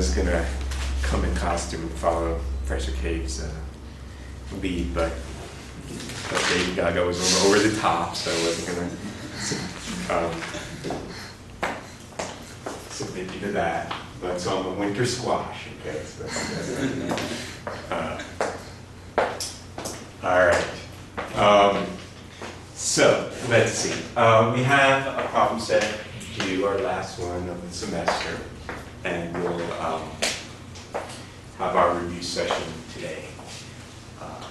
was going to come in costume and follow Professor Cave's lead, but Lady Gaga was a little over the top, so I wasn't going to submit you to that. But so I'm a winter squash, okay? So all right. So let's see. We have a problem set due, our last one of the semester, and we'll have our review session today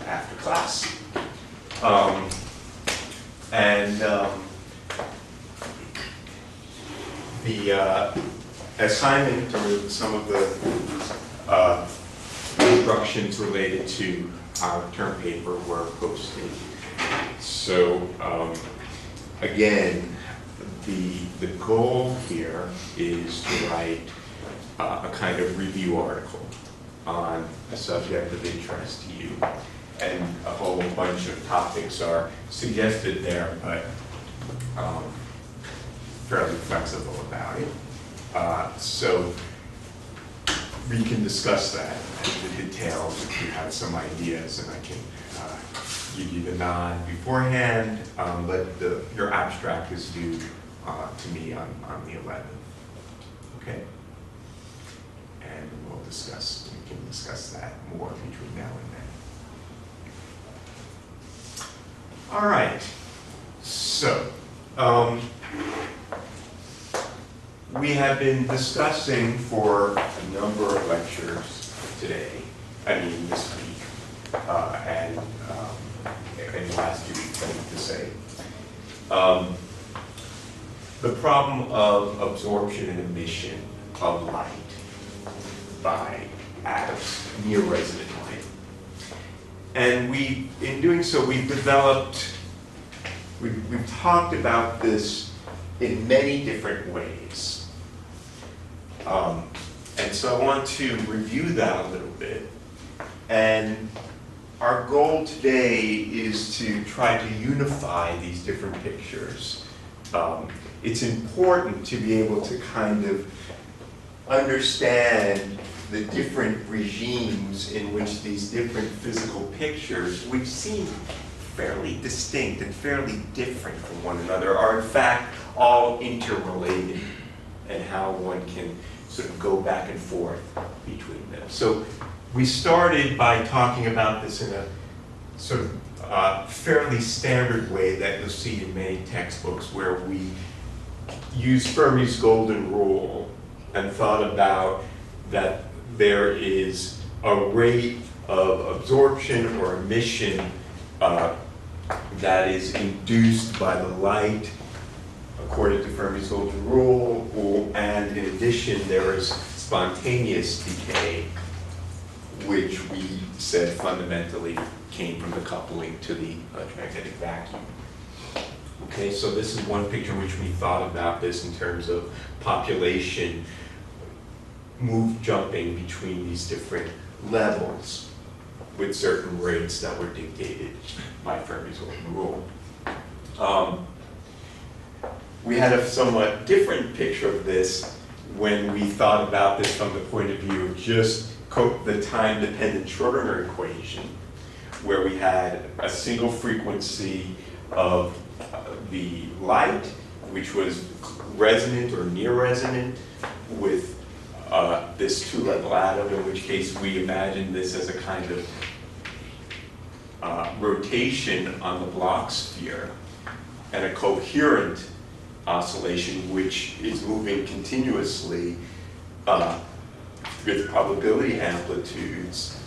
after class. The assignment or some of the instructions related to our term paper were posted. So again, the goal here is to write a kind of review article on a subject of interest to you. And a whole bunch of topics are suggested there, but fairly flexible about it. So we can discuss that and the details if you have some ideas, and I can give you the nod beforehand, but your abstract is due to me on the 11th. Okay? And we can discuss that more between now and then. All right, so we have been discussing for a number of lectures today, this week, and in the last few weeks, I need to say, the problem of absorption and emission of light by atoms near resonant light. And in doing so, we've talked about this in many different ways. And so I want to review that a little bit. And our goal today is to try to unify these different pictures. It's important to be able to kind of understand the different regimes in which these different physical pictures, which seem fairly distinct and fairly different from one another, are in fact all interrelated, and how one can sort of go back and forth between them. So we started by talking about this in a sort of fairly standard way that you'll see in many textbooks, where we use Fermi's golden rule and thought about that there is a rate of absorption or emission that is induced by the light according to Fermi's golden rule, and in addition there is spontaneous decay, which we said fundamentally came from the coupling to the electromagnetic vacuum. Okay, so this is one picture in which we thought about this in terms of population jumping between these different levels with certain rates that were dictated by Fermi's golden rule. We had a somewhat different picture of this when we thought about this from the point of view of just the time-dependent Schrödinger equation, where we had a single frequency of the light, which was resonant or near resonant with this two-level atom, in which case we imagine this as a kind of rotation on the Bloch sphere, and a coherent oscillation which is moving continuously with probability amplitudes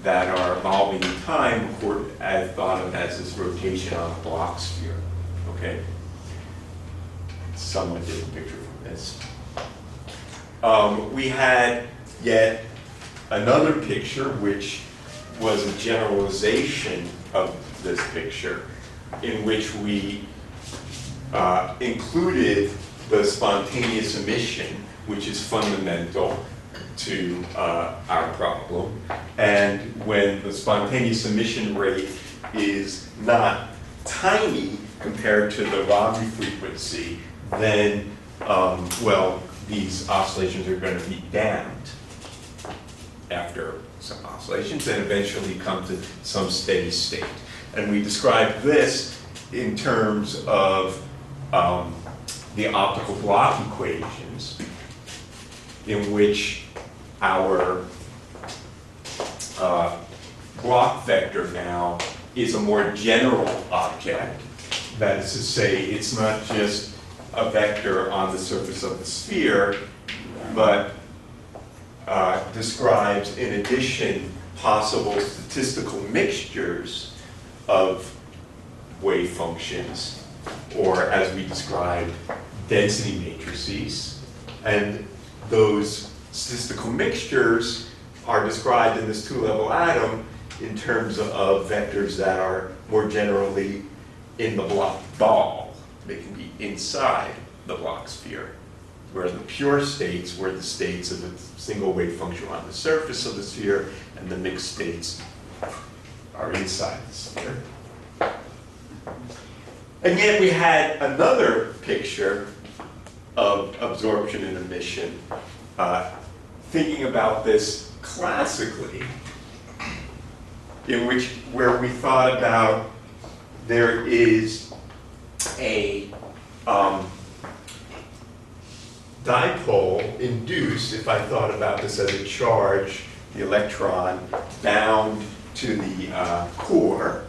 that are evolving in time, as thought of as this rotation on a Bloch sphere. Okay? Somewhat different picture from this. We had yet another picture, which was a generalization of this picture, in which we included the spontaneous emission, which is fundamental to our problem. And when the spontaneous emission rate is not tiny compared to the Rabi frequency, then, well, these oscillations are going to be damped. after some oscillations and eventually come to some steady state. And we describe this in terms of the optical Bloch equations, in which our Bloch vector now is a more general object. That is to say, it's not just a vector on the surface of the sphere, but describes, in addition, possible statistical mixtures of wave functions, or as we described, density matrices. And those statistical mixtures are described in this two-level atom in terms of vectors that are more generally in the Bloch ball. They can be inside the Bloch sphere, where the pure states were the states of a single wave function on the surface of the sphere, and the mixed states are inside the sphere. And yet we had another picture of absorption and emission, thinking about this classically, where we thought about there is a dipole induced, if I thought about this as a charge, the electron bound to the core,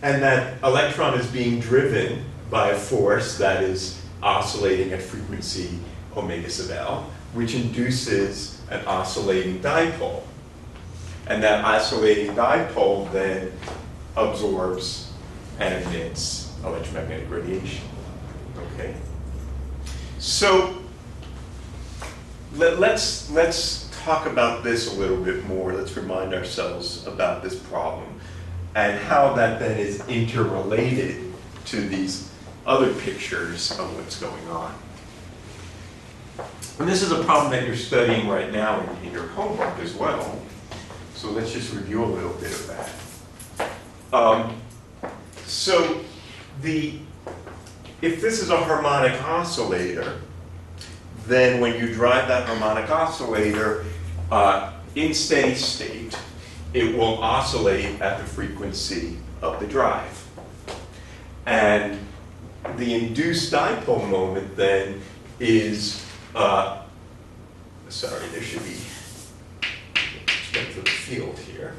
and that electron is being driven by a force that is oscillating at frequency omega sub L, which induces an oscillating dipole. And that oscillating dipole then absorbs and emits electromagnetic radiation. Okay? So let's talk about this a little bit more. Let's remind ourselves about this problem and how that then is interrelated to these other pictures of what's going on. And this is a problem that you're studying right now in your homework as well. So let's just review a little bit of that. If this is a harmonic oscillator, then when you drive that harmonic oscillator in steady state, it will oscillate at the frequency of the drive. And the induced dipole moment then is, sorry, there should be strength of the field here.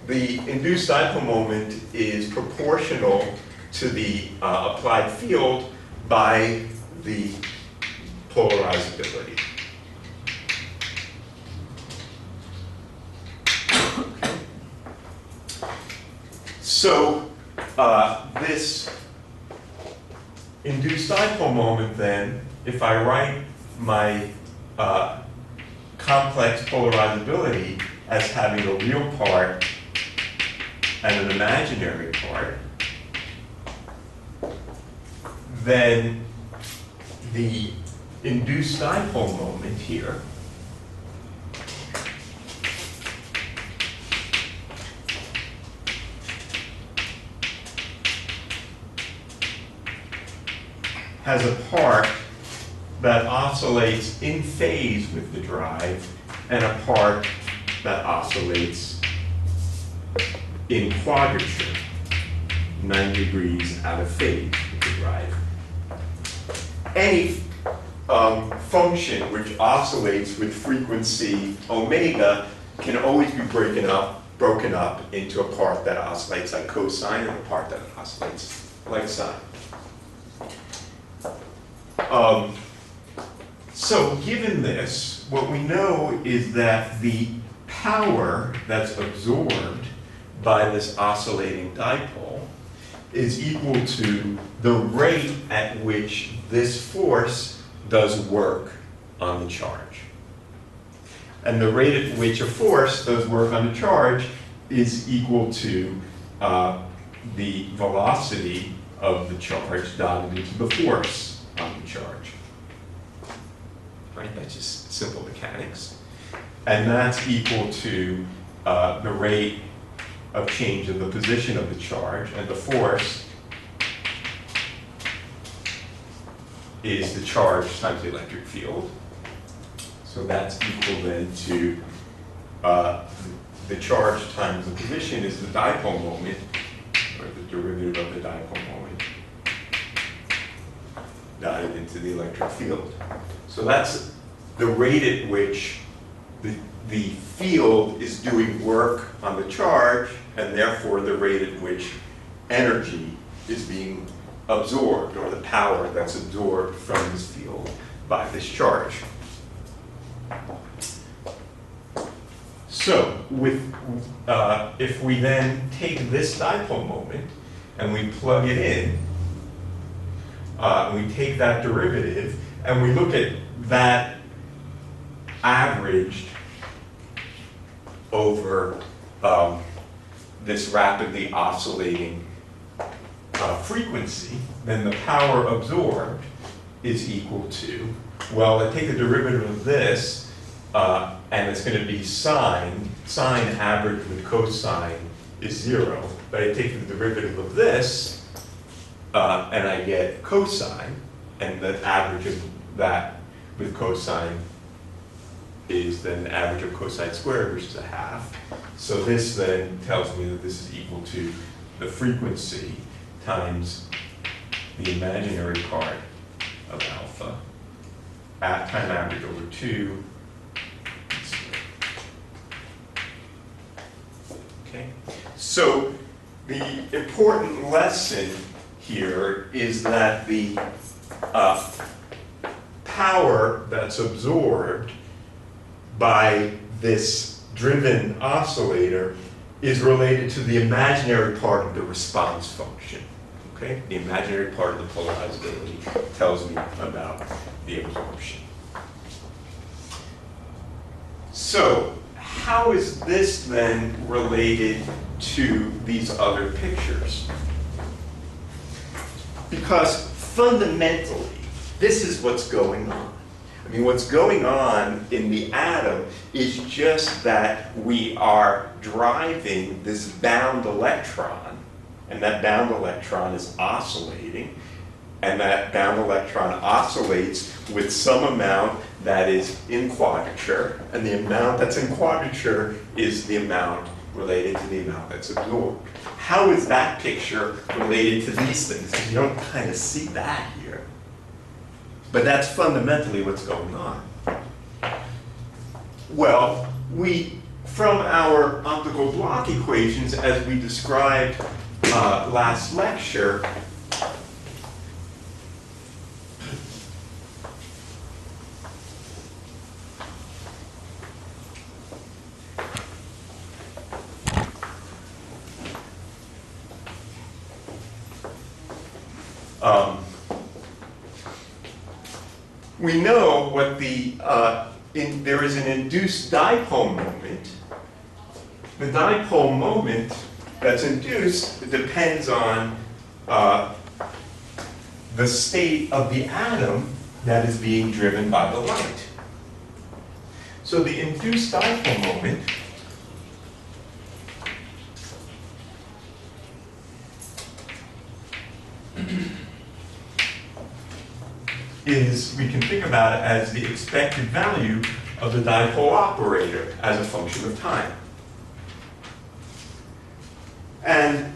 The induced dipole moment is proportional to the applied field by the polarizability. So this induced dipole moment then, if I write my complex polarizability as having a real part and an imaginary part, then the induced dipole moment here has a part that oscillates in phase with the drive and a part that oscillates in quadrature, 90 degrees out of phase with the drive. Any function which oscillates with frequency omega can always be broken up into a part that oscillates like cosine and a part that oscillates like sine. So given this, what we know is that the power that's absorbed by this oscillating dipole is equal to the rate at which this force does work on the charge. And the rate at which a force does work on the charge is equal to the velocity of the charge dotted into the force on the charge. Right? That's just simple mechanics. And that's equal to the rate of change of the position of the charge, and the force is the charge times the electric field. So that's equal then to the charge times the position is the dipole moment, or the derivative of the dipole moment, dotted into the electric field. So that's the rate at which the field is doing work on the charge, and therefore the rate at which energy is being absorbed, or the power that's absorbed from this field by this charge. So if we then take this dipole moment and we plug it in, we take that derivative and we look at that averaged over this rapidly oscillating frequency, then the power absorbed is equal to, well, I take the derivative of this, and it's going to be sine averaged with cosine is 0. But I take the derivative of this, and I get cosine, and the average of that with cosine is then the average of cosine squared, which is 1/2. So this then tells me that this is equal to the frequency times the imaginary part of alpha at time average over 2. Okay. So the important lesson here is that the power that's absorbed by this driven oscillator is related to the imaginary part of the response function. Okay? The imaginary part of the polarizability tells me about the absorption. So, how is this then related to these other pictures? Because fundamentally, this is what's going on. I mean, what's going on in the atom is just that we are driving this bound electron, and that bound electron is oscillating, and that bound electron oscillates with some amount that is in quadrature, and the amount that's in quadrature is the amount related to the amount that's absorbed. How is that picture related to these things? Because you don't kind of see that here. But that's fundamentally what's going on. Well, from our optical Bloch equations, as we described last lecture, we know what there is an induced dipole moment. The dipole moment that's induced depends on the state of the atom that is being driven by the light. So the induced dipole moment is, we can think about it as the expected value of the dipole operator as a function of time. And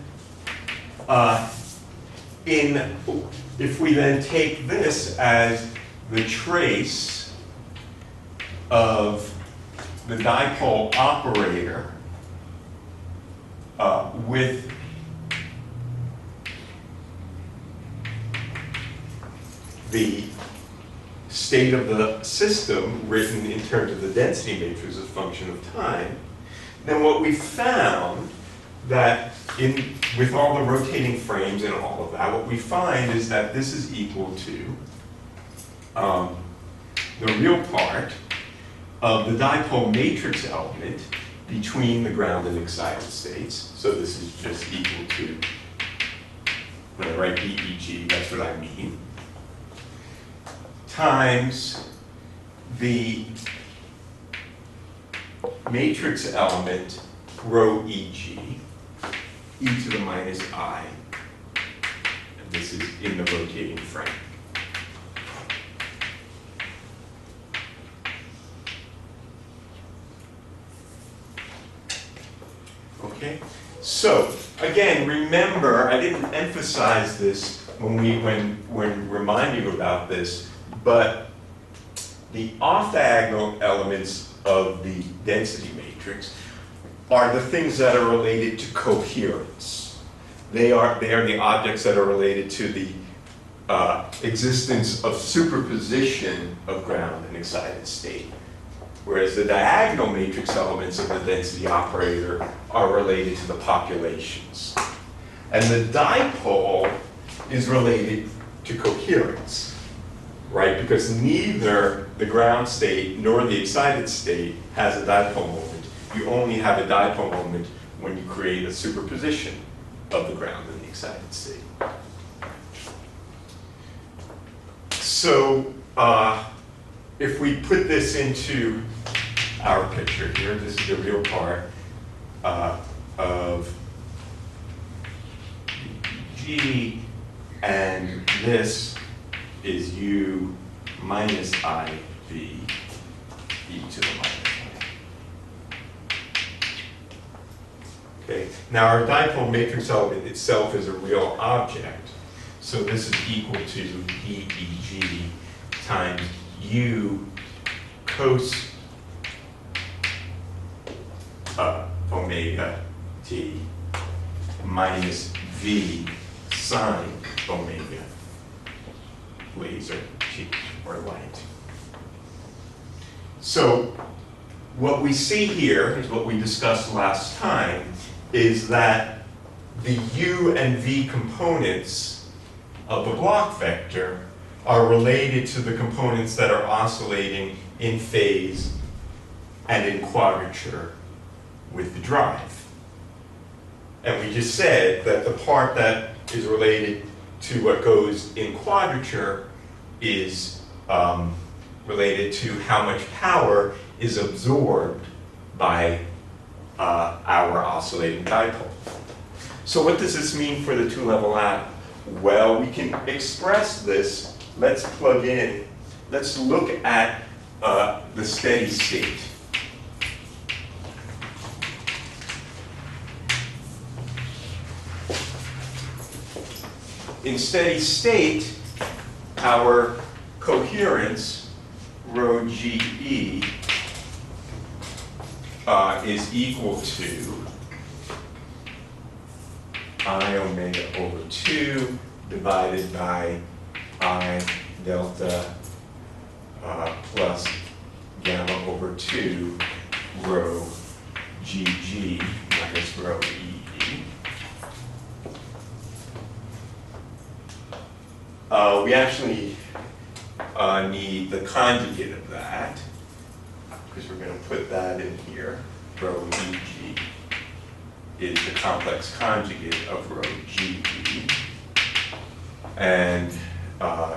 if we then take this as the trace of the dipole operator with the state of the system written in terms of the density matrix as a function of time, then what we found that with all the rotating frames and all of that, what we find is that this is equal to the real part of the dipole matrix element between the ground and excited states. So this is just equal to, when I write DEG, that's what I mean, times the matrix element rho EG, e to the minus I, and this is in the rotating frame. Okay, so again, remember, I didn't emphasize this when reminding you about this, but the orthogonal elements of the density matrix are the things that are related to coherence. They are the objects that are related to the existence of superposition of ground and excited state. Whereas the diagonal matrix elements of the density operator are related to the populations. And the dipole is related to coherence, right? Because neither the ground state nor the excited state has a dipole moment. You only have a dipole moment when you create a superposition of the ground and the excited state. So if we put this into our picture here, this is the real part of G, and this is U minus IV e to the minus I. Okay, now our dipole matrix element itself is a real object, so this is equal to DEG times U cos omega t minus V sine omega laser t or light. So what we see here is what we discussed last time, is that the U and V components of the Bloch vector are related to the components that are oscillating in phase and in quadrature with the drive. And we just said that the part that is related to what goes in quadrature is related to how much power is absorbed by our oscillating dipole. So what does this mean for the two-level atom? Well, we can express this. Let's plug in. Let's look at the steady state. In steady state, our coherence, rho GE, is equal to I omega over 2 divided by I delta plus gamma over 2 rho GG minus rho EE. We actually need the conjugate of that, because we're going to put that in here. Rho EG is the complex conjugate of rho GE. And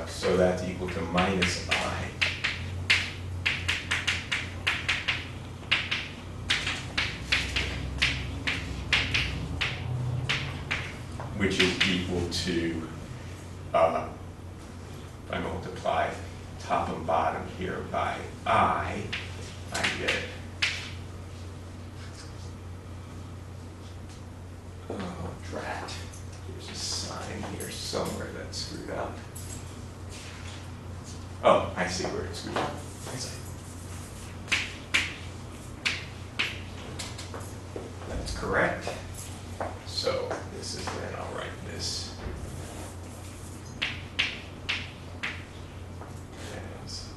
so that's equal to minus I. Which is equal to, if I multiply top and bottom here by I get, oh, drat. There's a sign here somewhere that's screwed up. Oh, I see where it's screwed up. I see. That's correct. So this is when I'll write this as,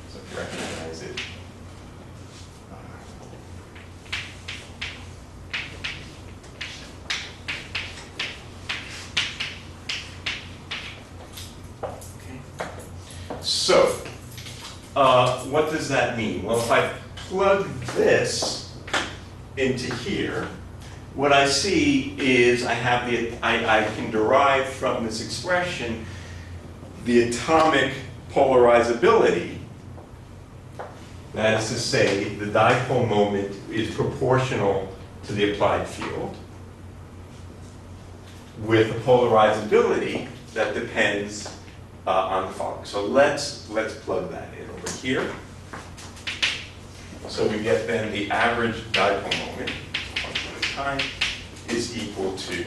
so recognize it. So, what does that mean? Well, if I plug this into here, what I see is I have I can derive from this expression the atomic polarizability. That is to say, the dipole moment is proportional to the applied field with a polarizability that depends on the following. So let's plug that in over here. So we get then the average dipole moment. time is equal to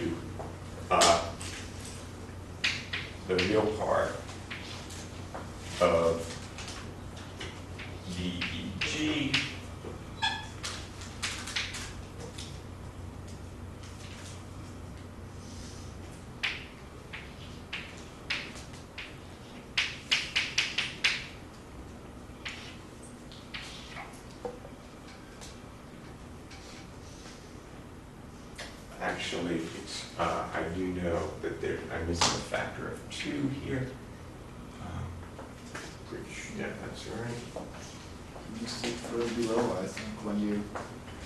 the real part of VEG actually, I do know that I'm missing a factor of 2 here. Yeah, that's right. Just look for below, I think, when you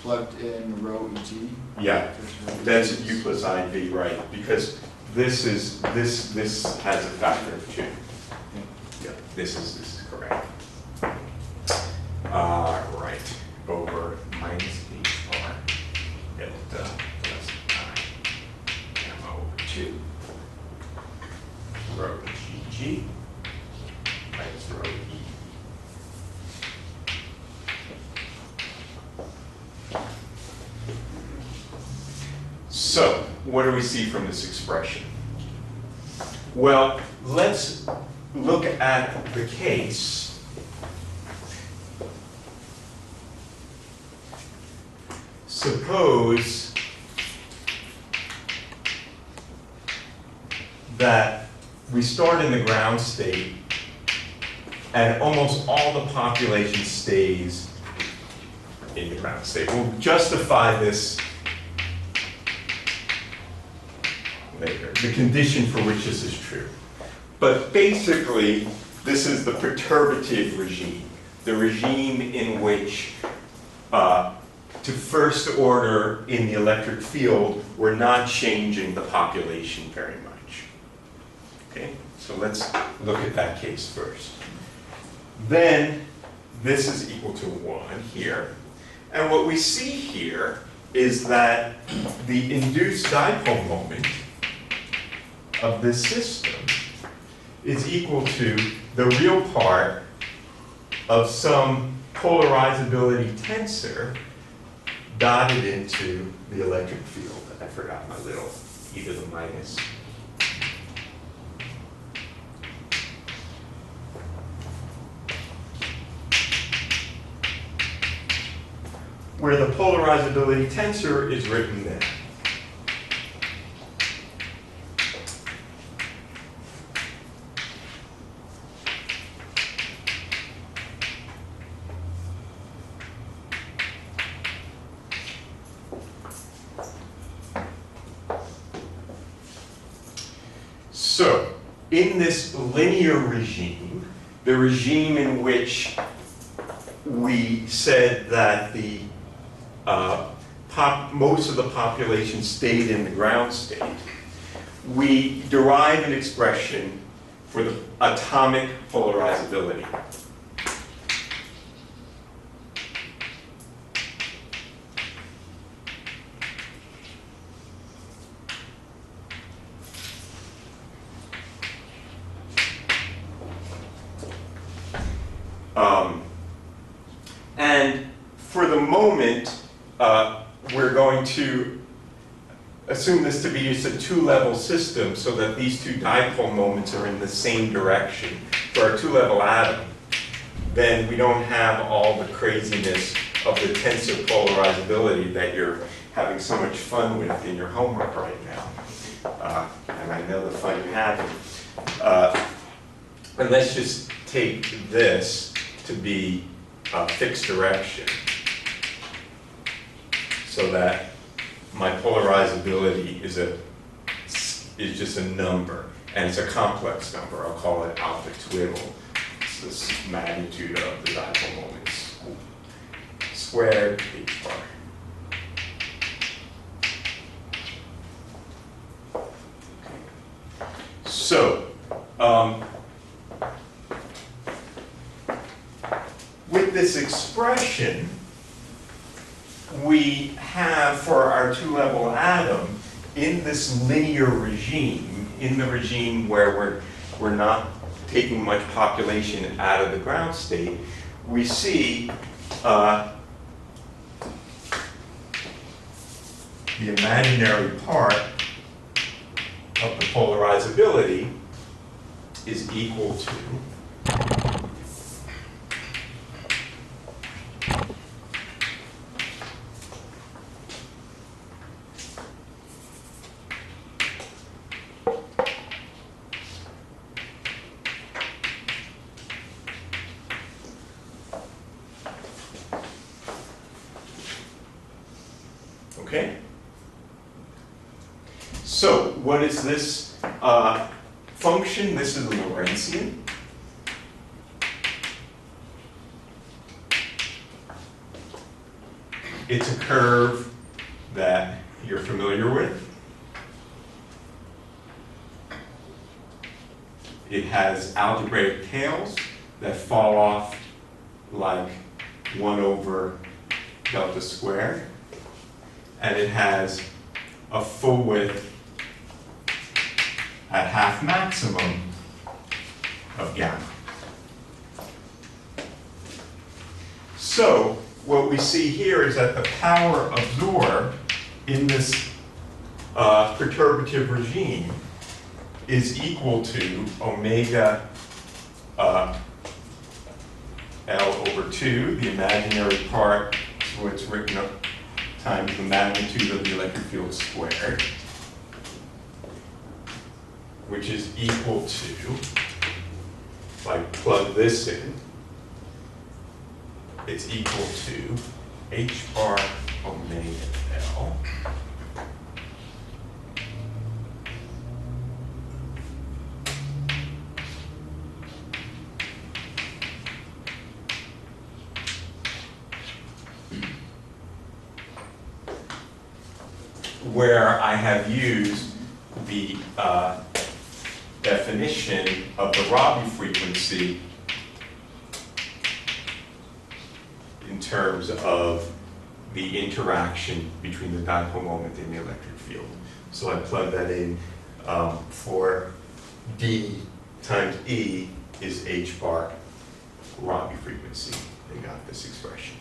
plugged in rho EG. Yeah, that's U plus IV, right? Because this has a factor of 2. Yeah, this is correct. Right, over minus H bar delta plus I gamma over 2 rho GG minus rho E. So, what do we see from this expression? Well, let's look at the case suppose that we start in the ground state and almost all the population stays in the ground state. We'll justify this later, the condition for which this is true. But basically, this is the perturbative regime, the regime in which to first order in the electric field, we're not changing the population very much. Okay, so let's look at that case first. Then this is equal to 1 here. And what we see here is that the induced dipole moment of this system is equal to the real part of some polarizability tensor dotted into the electric field. I forgot my little e to the minus. Where the polarizability tensor is written there. So, in this linear regime, the regime in which we said that the most of the population stayed in the ground state, we derive an expression for the atomic polarizability. And for the moment, we're going to assume this to be just a 2-level system so that these 2 dipole moments are in the same direction. For our 2-level atom, then we don't have all the craziness of the tensor polarizability that you're having so much fun with in your homework right now. And I know the fun you're having. And let's just take this to be a fixed direction so that my polarizability is just a number, and it's a complex number. I'll call it alpha twiddle. It's this magnitude of the dipole moments squared h bar. So, with this expression, we have for our 2-level atom in this linear regime, in the regime where we're not taking much population out of the ground state, we see the imaginary part of the polarizability is equal to okay? So what is this function? This is a Lorentzian. It's a curve that you're familiar with. It has algebraic tails that fall off like 1 over delta squared. And it has a full width at half maximum of gamma. So what we see here is that the power absorbed in this perturbative regime is equal to omega L over 2, the imaginary part, so it's written up, times the magnitude of the electric field squared, which is equal to, if I plug this in, it's equal to h bar omega L where I have used the definition of the Rabi frequency in terms of the interaction between the dipole moment and the electric field. So I plug that in for D times E is h bar Rabi frequency. They got this expression.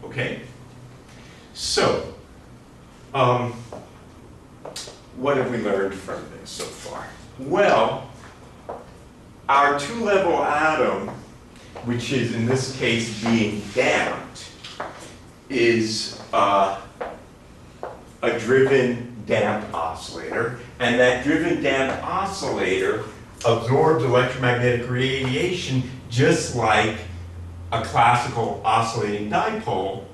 Okay? So, what have we learned from this so far? Well, our two-level atom, which is in this case being damped, is a driven damped oscillator, and that driven damped oscillator absorbs electromagnetic radiation just like a classical oscillating dipole,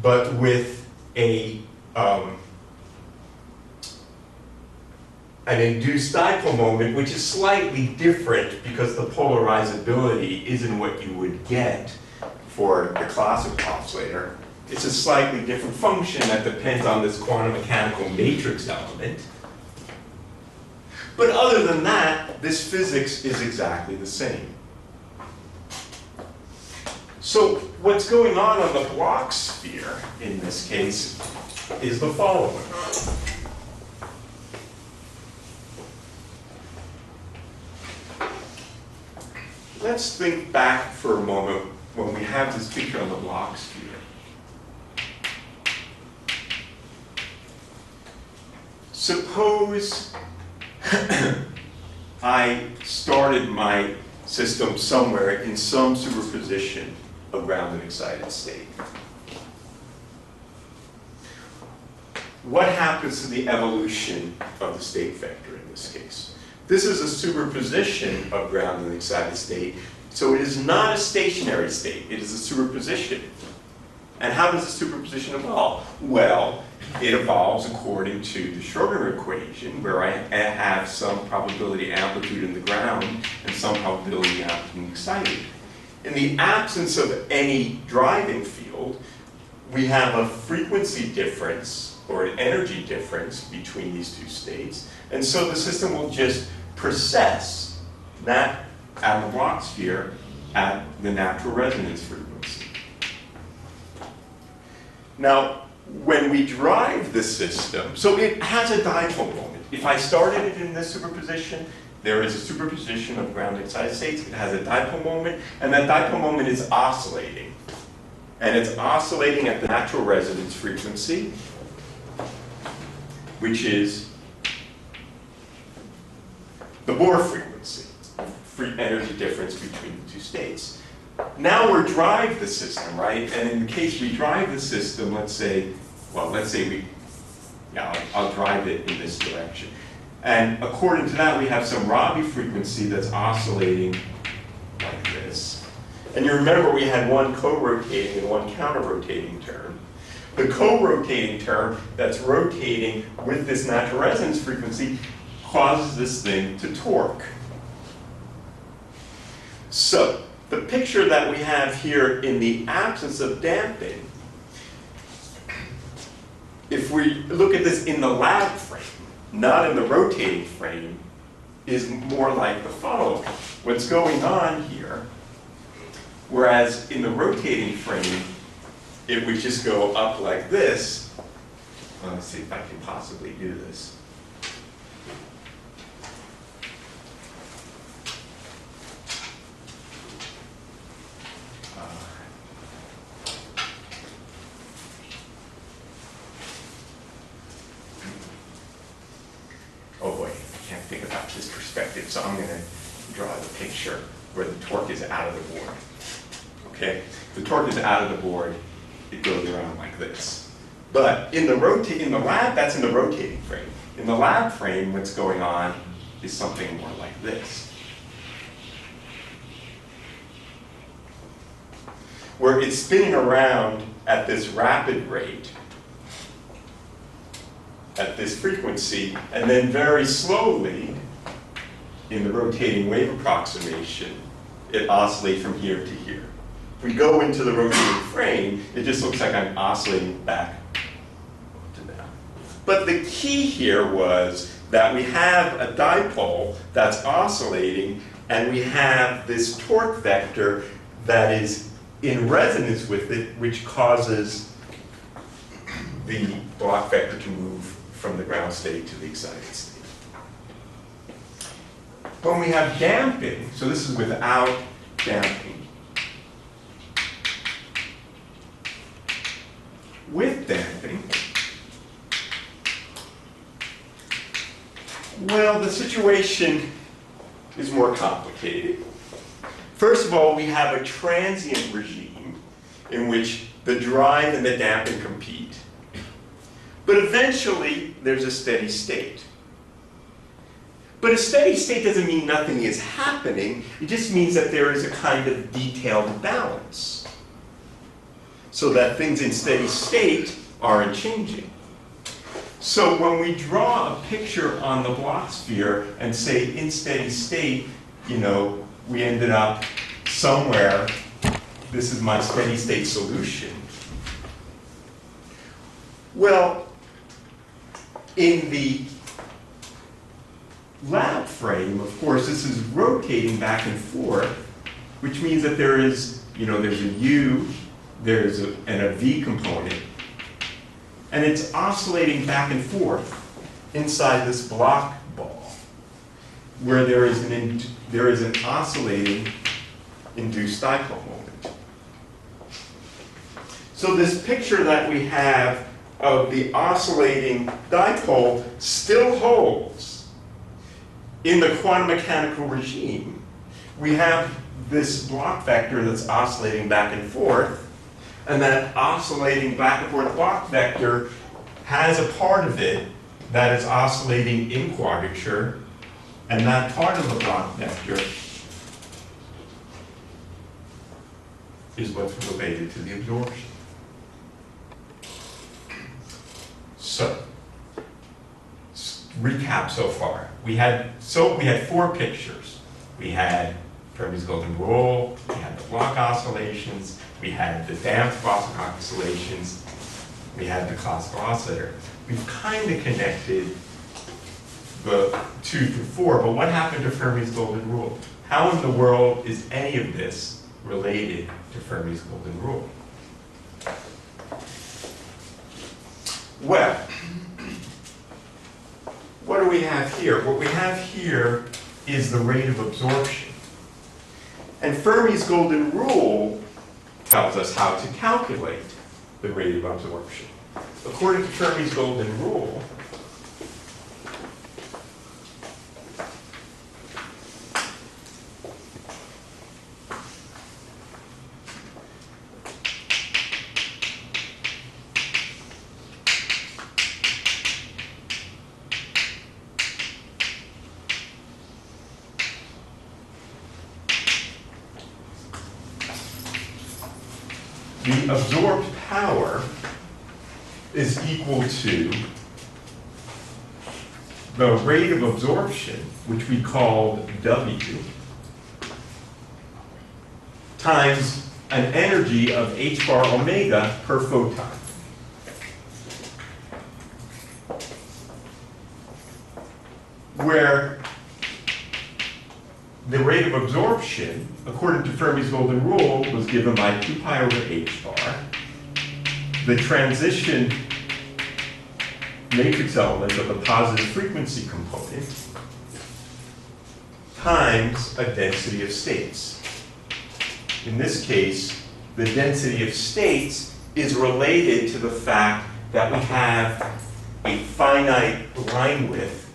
but with an induced dipole moment, which is slightly different because the polarizability isn't what you would get for the classical oscillator. It's a slightly different function that depends on this quantum mechanical matrix element. But other than that, this physics is exactly the same. So what's going on the Bloch sphere in this case is the following. Let's think back for a moment when we have this picture on the Bloch sphere. Suppose I started my system somewhere in some superposition of ground and excited state. What happens to the evolution of the state vector in this case? This is a superposition of ground and excited state, so it is not a stationary state, it is a superposition. And how does the superposition evolve? Well, it evolves according to the Schrödinger equation, where I have some probability amplitude in the ground and some probability amplitude in excited. In the absence of any driving field, we have a frequency difference or an energy difference between these two states, and so the system will just process that at the Bloch sphere at the natural resonance frequency. Now, when we drive the system, so it has a dipole moment. If I started it in this superposition, there is a superposition of ground excited states. It has a dipole moment, and that dipole moment is oscillating. and it's oscillating at the natural resonance frequency, which is the Bohr frequency, free energy difference between the two states. Now we're drive the system, right? And in the case we drive the system, let's say I'll drive it in this direction. And according to that, we have some Rabi frequency that's oscillating like this. And you remember we had one co-rotating and one counter-rotating term. The co-rotating term that's rotating with this natural resonance frequency causes this thing to torque. So, the picture that we have here in the absence of damping, if we look at this in the lab frame, not in the rotating frame, is more like the following. What's going on here, whereas in the rotating frame, it would just go up like this. Well, let's see if I can possibly do this. Oh boy, I can't think about this perspective, so I'm going to draw the picture where the torque is out of the board. Okay, the torque is out of the board, it goes around like this. But in the lab, that's in the rotating frame. In the lab frame, what's going on is something more like this, where it's spinning around at this rapid rate, at this frequency, and then very slowly, in the rotating wave approximation, it oscillates from here to here. If we go into the rotating frame, it just looks like I'm oscillating back to down. But the key here was that we have a dipole that's oscillating, and we have this torque vector that is in resonance with it, which causes the Bloch vector to move from the ground state to the excited state. When we have damping, so this is without damping. With damping, well, the situation is more complicated. First of all, we have a transient regime in which the drive and the damping compete. But eventually, there's a steady state. But a steady state doesn't mean nothing is happening. It just means that there is a kind of detailed balance, so that things in steady state aren't changing. So when we draw a picture on the Bloch sphere and say in steady state, we ended up somewhere, this is my steady state solution. Well, in the lab frame, of course, this is rotating back and forth, which means that there is, there's a U, there's a V component, and it's oscillating back and forth inside this Bloch ball, where there is an oscillating induced dipole moment. So this picture that we have of the oscillating dipole still holds. In the quantum mechanical regime, we have this Bloch vector that's oscillating back and forth, and that oscillating back and forth Bloch vector has a part of it that is oscillating in quadrature, and that part of the Bloch vector is what's related to the absorption. So, recap so far. We had 4 pictures. We had Fermi's golden rule, we had the Bloch oscillations, we had the damped Bloch oscillations, we had the classical oscillator. We've kind of connected the 2 through 4, but what happened to Fermi's golden rule? How in the world is any of this related to Fermi's golden rule? Well, what do we have here? What we have here is the rate of absorption. And Fermi's golden rule tells us how to calculate the rate of absorption. According to Fermi's golden rule, the absorbed power is equal to the rate of absorption, which we called W, times an energy of h bar omega per photon. Where the rate of absorption, according to Fermi's golden rule, was given by 2 pi over h bar. The transition matrix element of the positive frequency component times a density of states. In this case, the density of states is related to the fact that we have a finite line width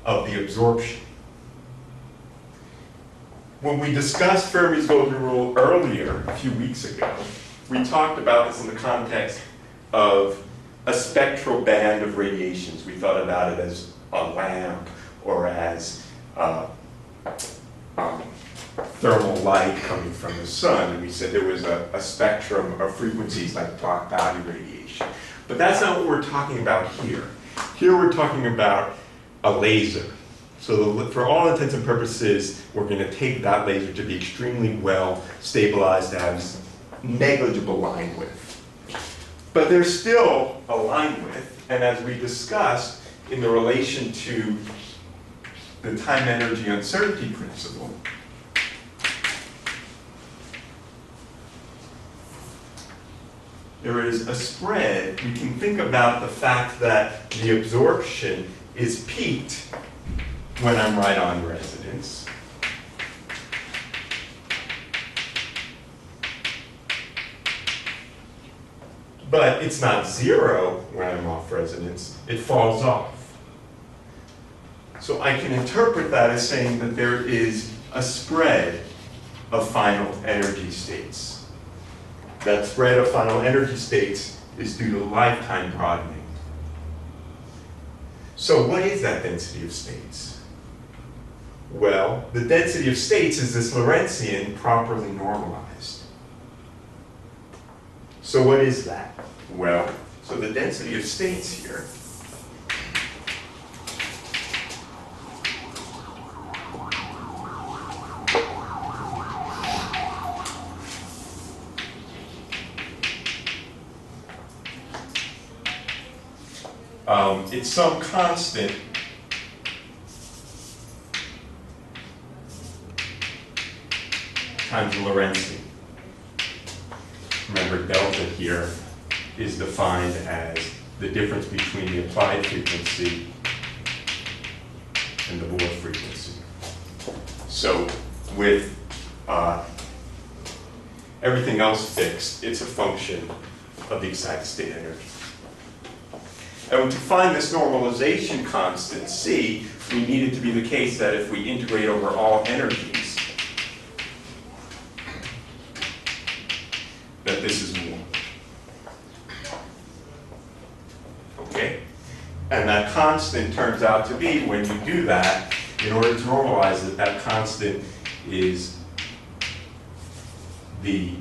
of the absorption. When we discussed Fermi's golden rule earlier, a few weeks ago, we talked about this in the context of a spectral band of radiations. We thought about it as a lamp or as thermal light coming from the sun. And we said there was a spectrum of frequencies like Bloch boundary radiation. But that's not what we're talking about here. Here we're talking about a laser. So for all intents and purposes, we're going to take that laser to be extremely well stabilized, to have negligible line width. But there's still a line width, and as we discussed in the relation to the time energy uncertainty principle, there is a spread. We can think about the fact that the absorption is peaked when I'm right on resonance. But it's not zero when I'm off resonance. It falls off. So I can interpret that as saying that there is a spread of final energy states. That spread of final energy states is due to lifetime broadening. So what is that density of states? Well, the density of states is this Lorentzian properly normalized. So what is that? Well, so the density of states here it's some constant times the Lorentzian. Remember, delta here is defined as the difference between the applied frequency and the Bloch frequency. So with everything else fixed, it's a function of the excited state energy. And to find this normalization constant, C, we need it to be the case that if we integrate over all energies, that this is 1. Okay? And that constant turns out to be, when you do that, in order to normalize it, that constant is the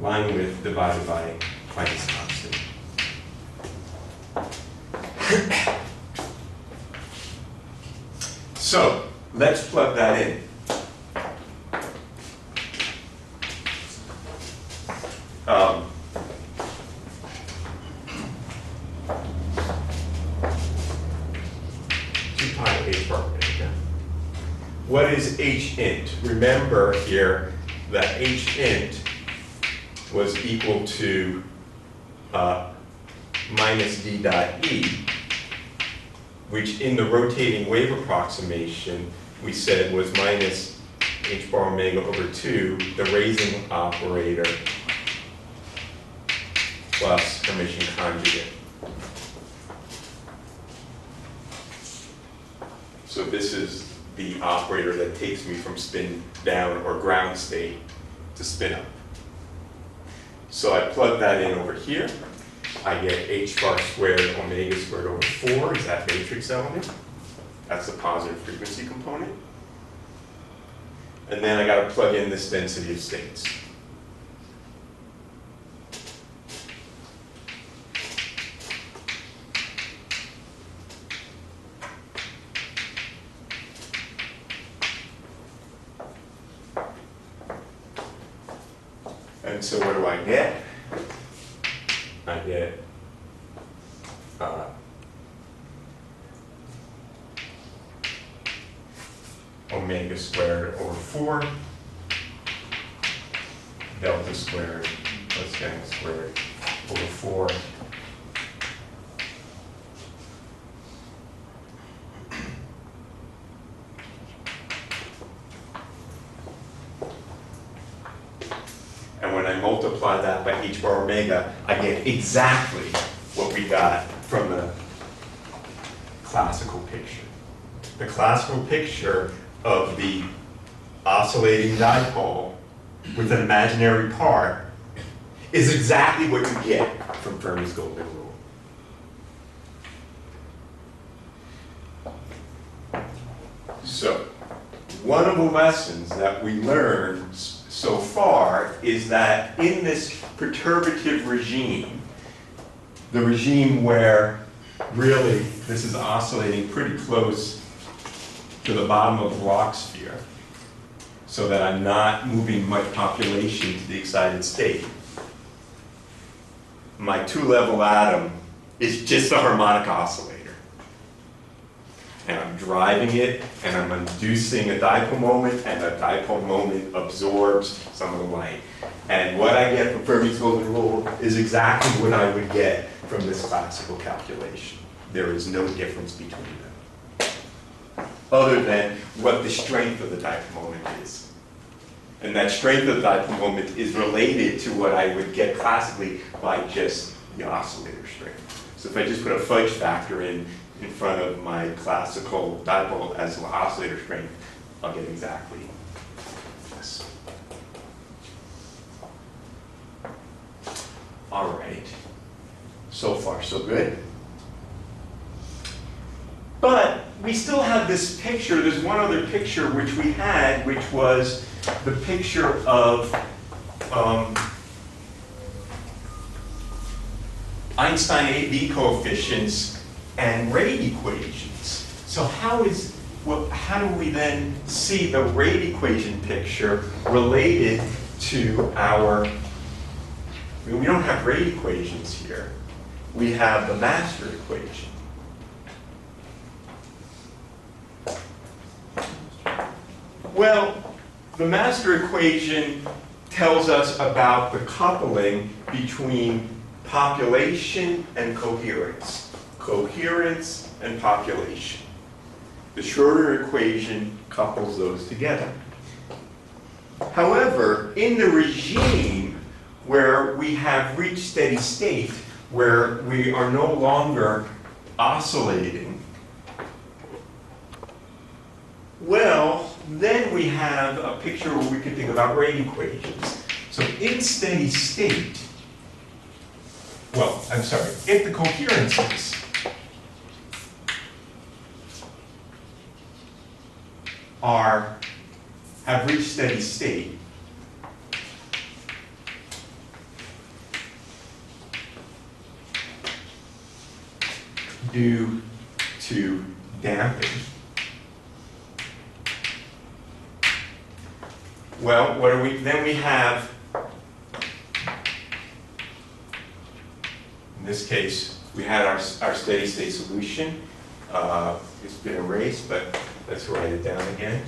line width divided by Planck's constant. So, let's plug that in. What is h int? Remember here that h int was equal to minus d dot e, which in the rotating wave approximation we said was minus h bar omega over 2, the raising operator plus Hermitian conjugate. So this is the operator that takes me from spin down or ground state to spin up. So I plug that in over here. I get h bar squared omega squared over 4 is that matrix element. That's the positive frequency component. And then I got to plug in this density of states. And so what do I get? I get omega squared over 4 delta squared plus gamma squared over 4 and when I multiply that by h bar omega, I get exactly what we got from the classical picture. The classical picture of the oscillating dipole with an imaginary part is exactly what you get from Fermi's golden rule. So, one of the lessons that we learned so far is that in this perturbative regime, the regime where really this is oscillating pretty close to the bottom of the Bloch sphere, so that I'm not moving much population to the excited state, my two-level atom is just a harmonic oscillator. And I'm driving it, and I'm inducing a dipole moment, and the dipole moment absorbs some of the light. And what I get from Fermi's golden rule is exactly what I would get from this classical calculation. There is no difference between them, other than what the strength of the dipole moment is. And that strength of the dipole moment is related to what I would get classically by just the oscillator strength. So if I just put a fudge factor in front of my classical dipole as the oscillator strength, I'll get exactly this. All right. So far, so good. But we still have this picture. There's one other picture which we had, which was the picture of Einstein A-B coefficients and rate equations. So how do we then see the rate equation picture related to our, we don't have rate equations here. We have the master equation. Well, the master equation tells us about the coupling between population and coherence. Coherence and population. The Schroeder equation couples those together. However, in the regime where we have reached steady state, where we are no longer oscillating, well, then we have a picture where we can think about rate equations. So in steady state, well, I'm sorry, if the coherences have reached steady state, due to damping, well, what are we, then we have, in this case, we had our steady state solution. It's been erased, but let's write it down again.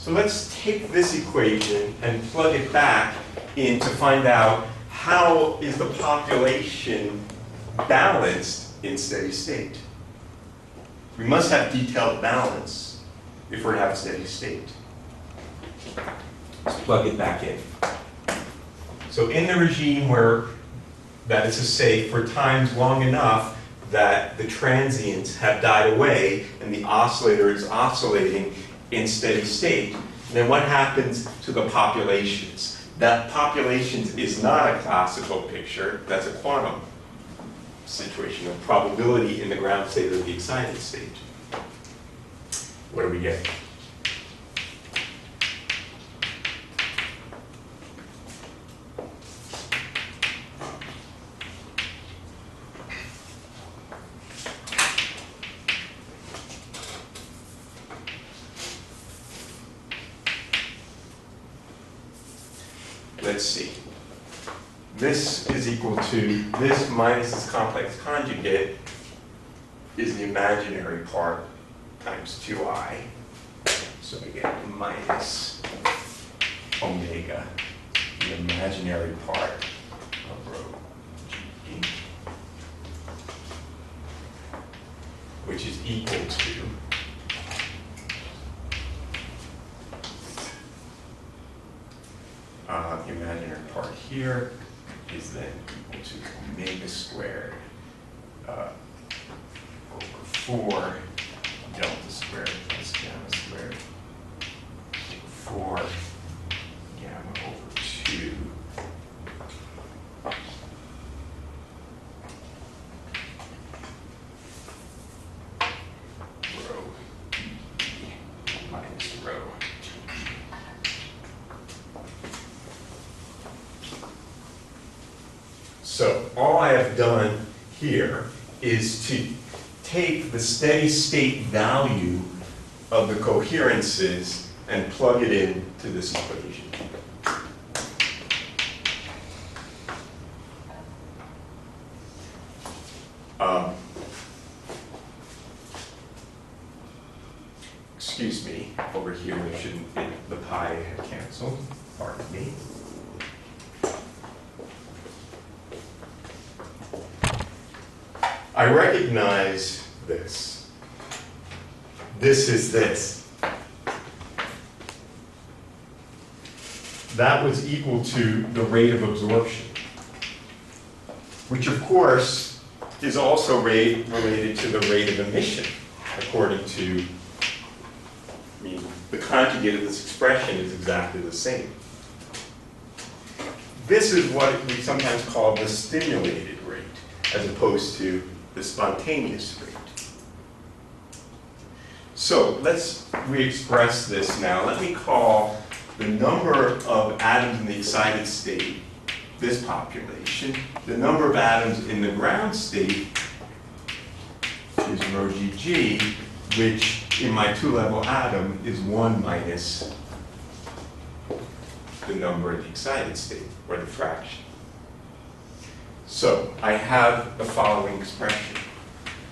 So let's take this equation and plug it back in to find out how is the population balanced in steady state. We must have detailed balance if we're to have a steady state. Let's plug it back in. So in the regime where, that is to say, for times long enough that the transients have died away and the oscillator is oscillating in steady state, then what happens to the populations? That populations is not a classical picture, that's a quantum situation of probability in the ground state or the excited state. What do we get? Let's see. This is equal to this minus this complex conjugate is the imaginary part times 2i. So we get minus omega, the imaginary part of rho g, which is equal to the imaginary part here is then equal to omega squared over 4 delta squared plus gamma squared over 4 gamma over 2 rho minus rho. So all I have done here is to take the steady state value of the coherences and plug it into this equation. Excuse me, over here there shouldn't be the pi cancel, pardon me. I recognize this. This is this. That was equal to the rate of absorption, which of course is also related to the rate of emission, according to, I mean, the conjugate of this expression is exactly the same. This is what we sometimes call the stimulated rate, as opposed to the spontaneous rate. So let's re-express this now. Let me call the number of atoms in the excited state this population. The number of atoms in the ground state is rho gg, which in my two-level atom is 1 minus the number in the excited state, or the fraction. So I have the following expression.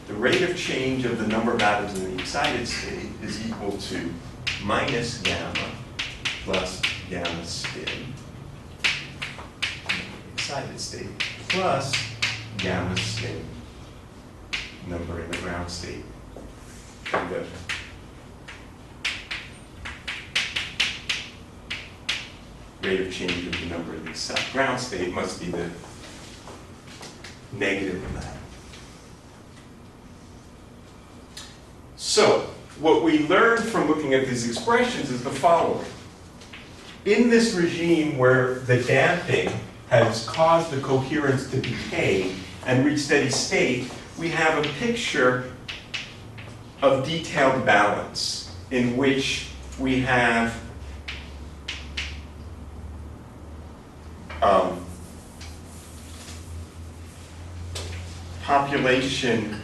The rate of change of the number of atoms in the excited state is equal to minus gamma plus gamma spin excited state plus gamma spin number in the ground state. And the rate of change of the number in the ground state must be the negative of that. So, what we learned from looking at these expressions is the following. In this regime where the damping has caused the coherence to decay and reach steady state, we have a picture of detailed balance in which we have population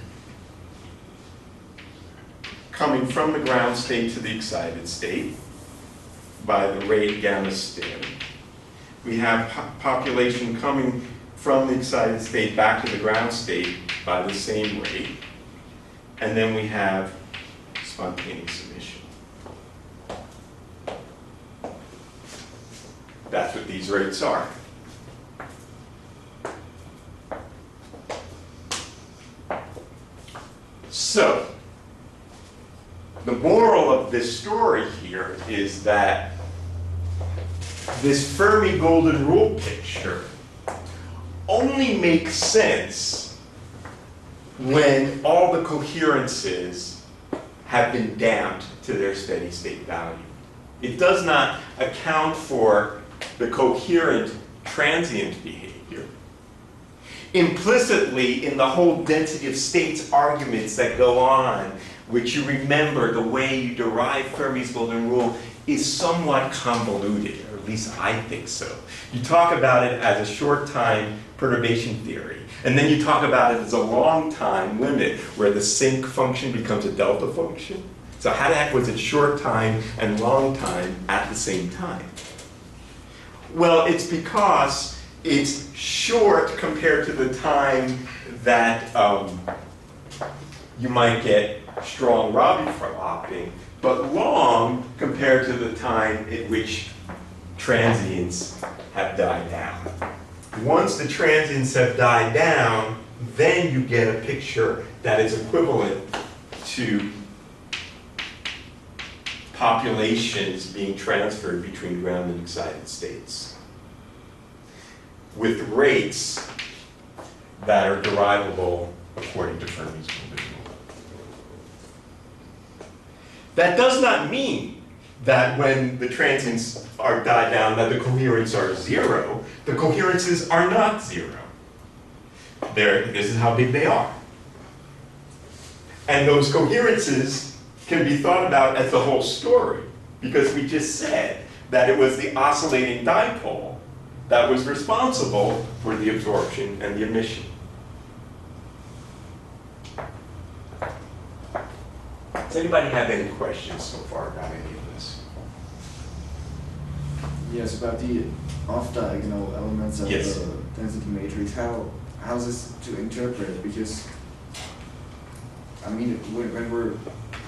coming from the ground state to the excited state by the rate gamma spin. We have population coming from the excited state back to the ground state by the same rate. And then we have spontaneous emission. That's what these rates are. So, the moral of this story here is that this Fermi golden rule picture only makes sense when all the coherences have been damped to their steady state value. It does not account for the coherent transient behavior. Implicitly, in the whole density of states arguments that go on, which you remember the way you derive Fermi's golden rule is somewhat convoluted, or at least I think so. You talk about it as a short time perturbation theory, and then you talk about it as a long time limit where the sinc function becomes a delta function. So how the heck was it short time and long time at the same time? Well, it's because it's short compared to the time that you might get strong Rabi flopping, but long compared to the time at which transients have died down. Once the transients have died down, then you get a picture that is equivalent to populations being transferred between ground and excited states with rates that are derivable according to Fermi's golden rule. That does not mean that when the transients are died down that the coherents are zero. The coherences are not zero. This is how big they are. And those coherences can be thought about as the whole story, because we just said that it was the oscillating dipole that was responsible for the absorption and the emission. Does anybody have any questions so far about any of this? Yes, about the off-diagonal elements of Yes. the density matrix. How's this to interpret? Because I mean, when we're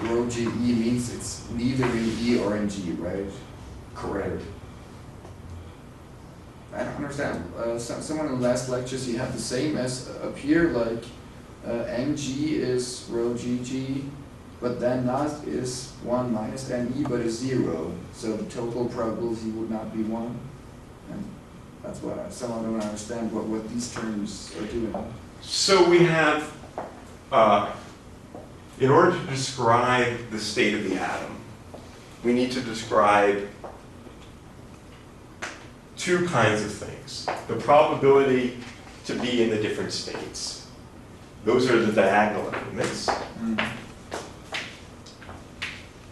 rho GE means it's neither in E or in G, right? Correct. I don't understand. Someone in the last lectures, you have the same as up here, like mg is rho GG, but then not is 1 minus ne, but is 0. So the total probability would not be 1. And that's what I somehow don't understand what these terms are doing. So we have, in order to describe the state of the atom, we need to describe two kinds of things. The probability to be in the different states. Those are the diagonal elements.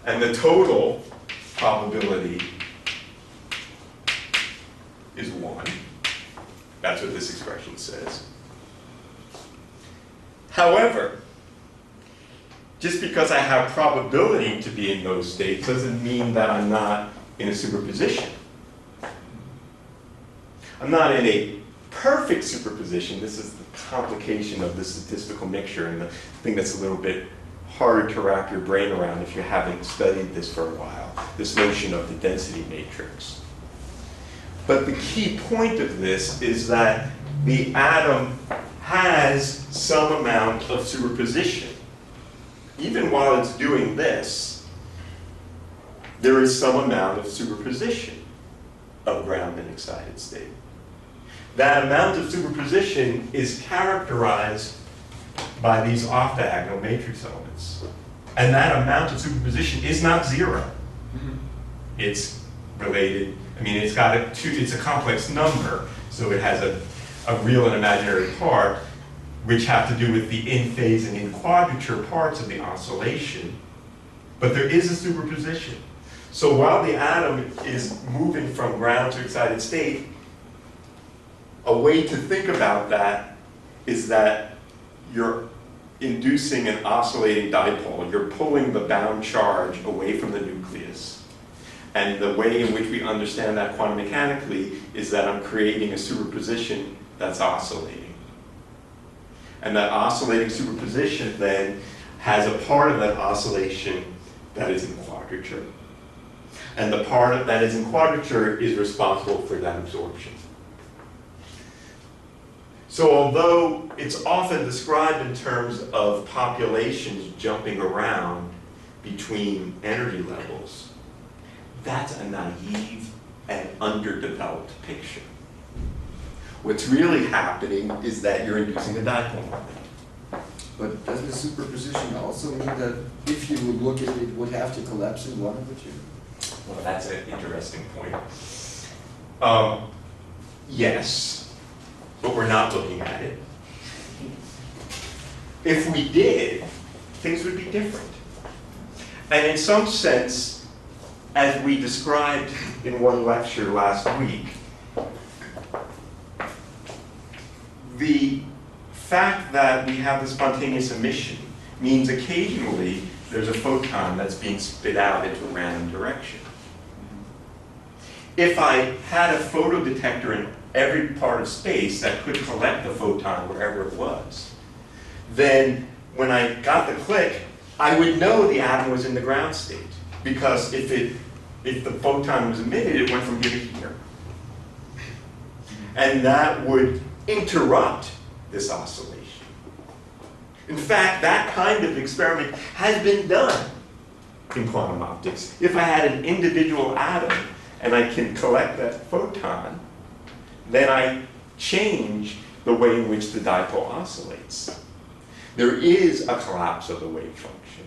And the total probability is 1. That's what this expression says. However, just because I have probability to be in those states doesn't mean that I'm not in a superposition. I'm not in a perfect superposition. This is the complication of the statistical mixture and the thing that's a little bit hard to wrap your brain around if you haven't studied this for a while, this notion of the density matrix. But the key point of this is that the atom has some amount of superposition. Even while it's doing this, there is some amount of superposition of ground and excited state. That amount of superposition is characterized by these off-diagonal matrix elements. And that amount of superposition is not 0. It's related, I mean, it's a complex number, so it has a real and imaginary part, which have to do with the in-phase and in-quadrature parts of the oscillation. But there is a superposition. So while the atom is moving from ground to excited state, a way to think about that is that you're inducing an oscillating dipole. You're pulling the bound charge away from the nucleus. And the way in which we understand that quantum mechanically is that I'm creating a superposition that's oscillating. And that oscillating superposition then has a part of that oscillation that is in quadrature. And the part that is in quadrature is responsible for that absorption. So although it's often described in terms of populations jumping around between energy levels, that's a naive and underdeveloped picture. What's really happening is that you're inducing a dipole moment. But doesn't the superposition also mean that if you would look at it, it would have to collapse in one of the two? Well, that's an interesting point. Yes, but we're not looking at it. If we did, things would be different. And in some sense, as we described in one lecture last week, the fact that we have the spontaneous emission means occasionally there's a photon that's being spit out into a random direction. If I had a photodetector in every part of space that could collect the photon wherever it was, then when I got the click, I would know the atom was in the ground state. Because if the photon was emitted, it went from here to here. And that would interrupt this oscillation. In fact, that kind of experiment has been done in quantum optics. If I had an individual atom and I can collect that photon, then I change the way in which the dipole oscillates. There is a collapse of the wave function.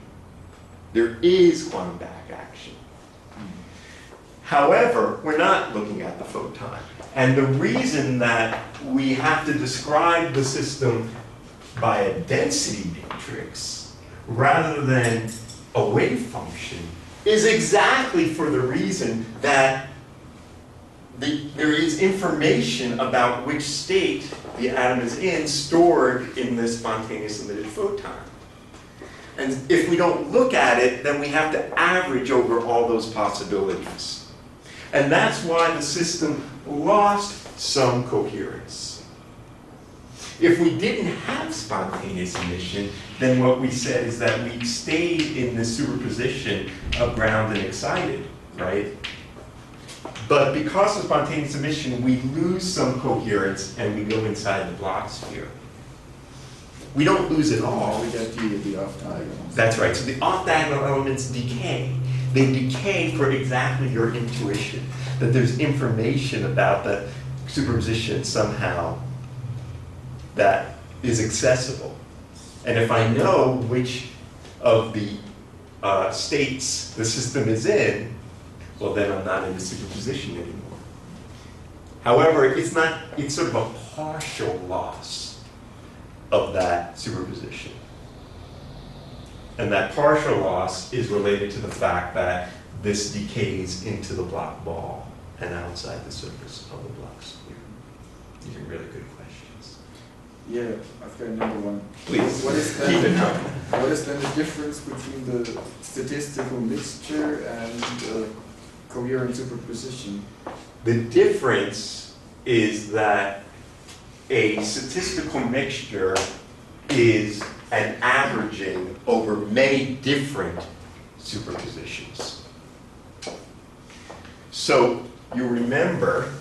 There is quantum back action. However, we're not looking at the photon. And the reason that we have to describe the system by a density matrix rather than a wave function is exactly for the reason that there is information about which state the atom is in stored in this spontaneous emitted photon. And if we don't look at it, then we have to average over all those possibilities. And that's why the system lost some coherence. If we didn't have spontaneous emission, then what we said is that we stayed in the superposition of ground and excited, right? But because of spontaneous emission, we lose some coherence and we go inside the Bloch sphere. We don't lose it all. We get the off-diagonals. That's right. So the off-diagonal elements decay. They decay for exactly your intuition, that there's information about the superposition somehow that is accessible. And if I know which of the states the system is in, well, then I'm not in the superposition anymore. However, it's sort of a partial loss of that superposition. And that partial loss is related to the fact that this decays into the Bloch ball and outside the surface of the Bloch sphere. These are really good questions. Yeah, I've got another one. Please, What is keep it then, coming. what is then the difference between the statistical mixture and coherent superposition? The difference is that a statistical mixture is an averaging over many different superpositions. So you remember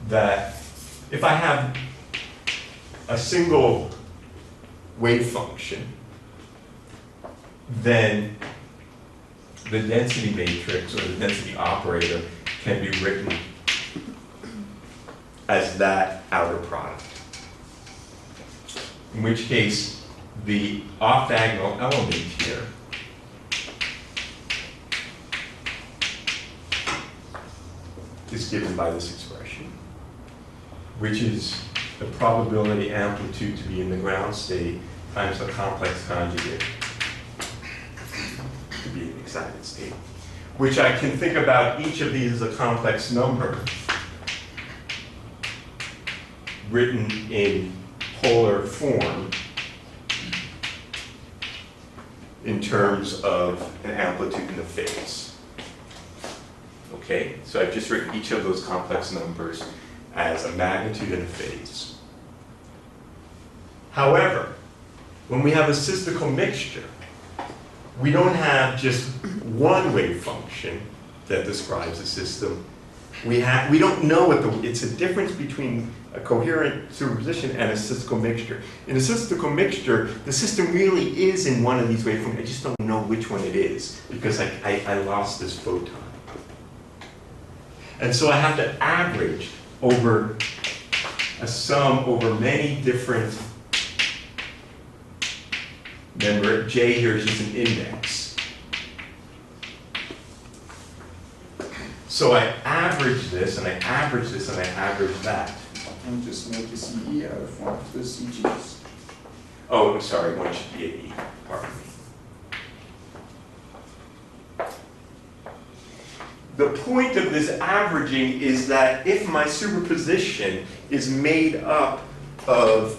that if I have a single wave function, then the density matrix or the density operator can be written as that outer product. In which case, the off-diagonal element here is given by this expression, which is the probability amplitude to be in the ground state times the complex conjugate to be in the excited state, which I can think about each of these as a complex number written in polar form in terms of an amplitude and a phase. Okay, so I've just written each of those complex numbers as a magnitude and a phase. However, when we have a cyclical mixture, we don't have just one wave function that describes a system. We don't know what it's a difference between a coherent superposition and a cyclical mixture. In a cyclical mixture, the system really is in one of these wave functions. I just don't know which one it is because I lost this photon. And so I have to average over a sum over many different, remember J here is just an index. So I average this, and I average this, and I average that. And just make a CE out of one of the CGs. Oh, I'm sorry, one should be an E, pardon me. The point of this averaging is that if my superposition is made up of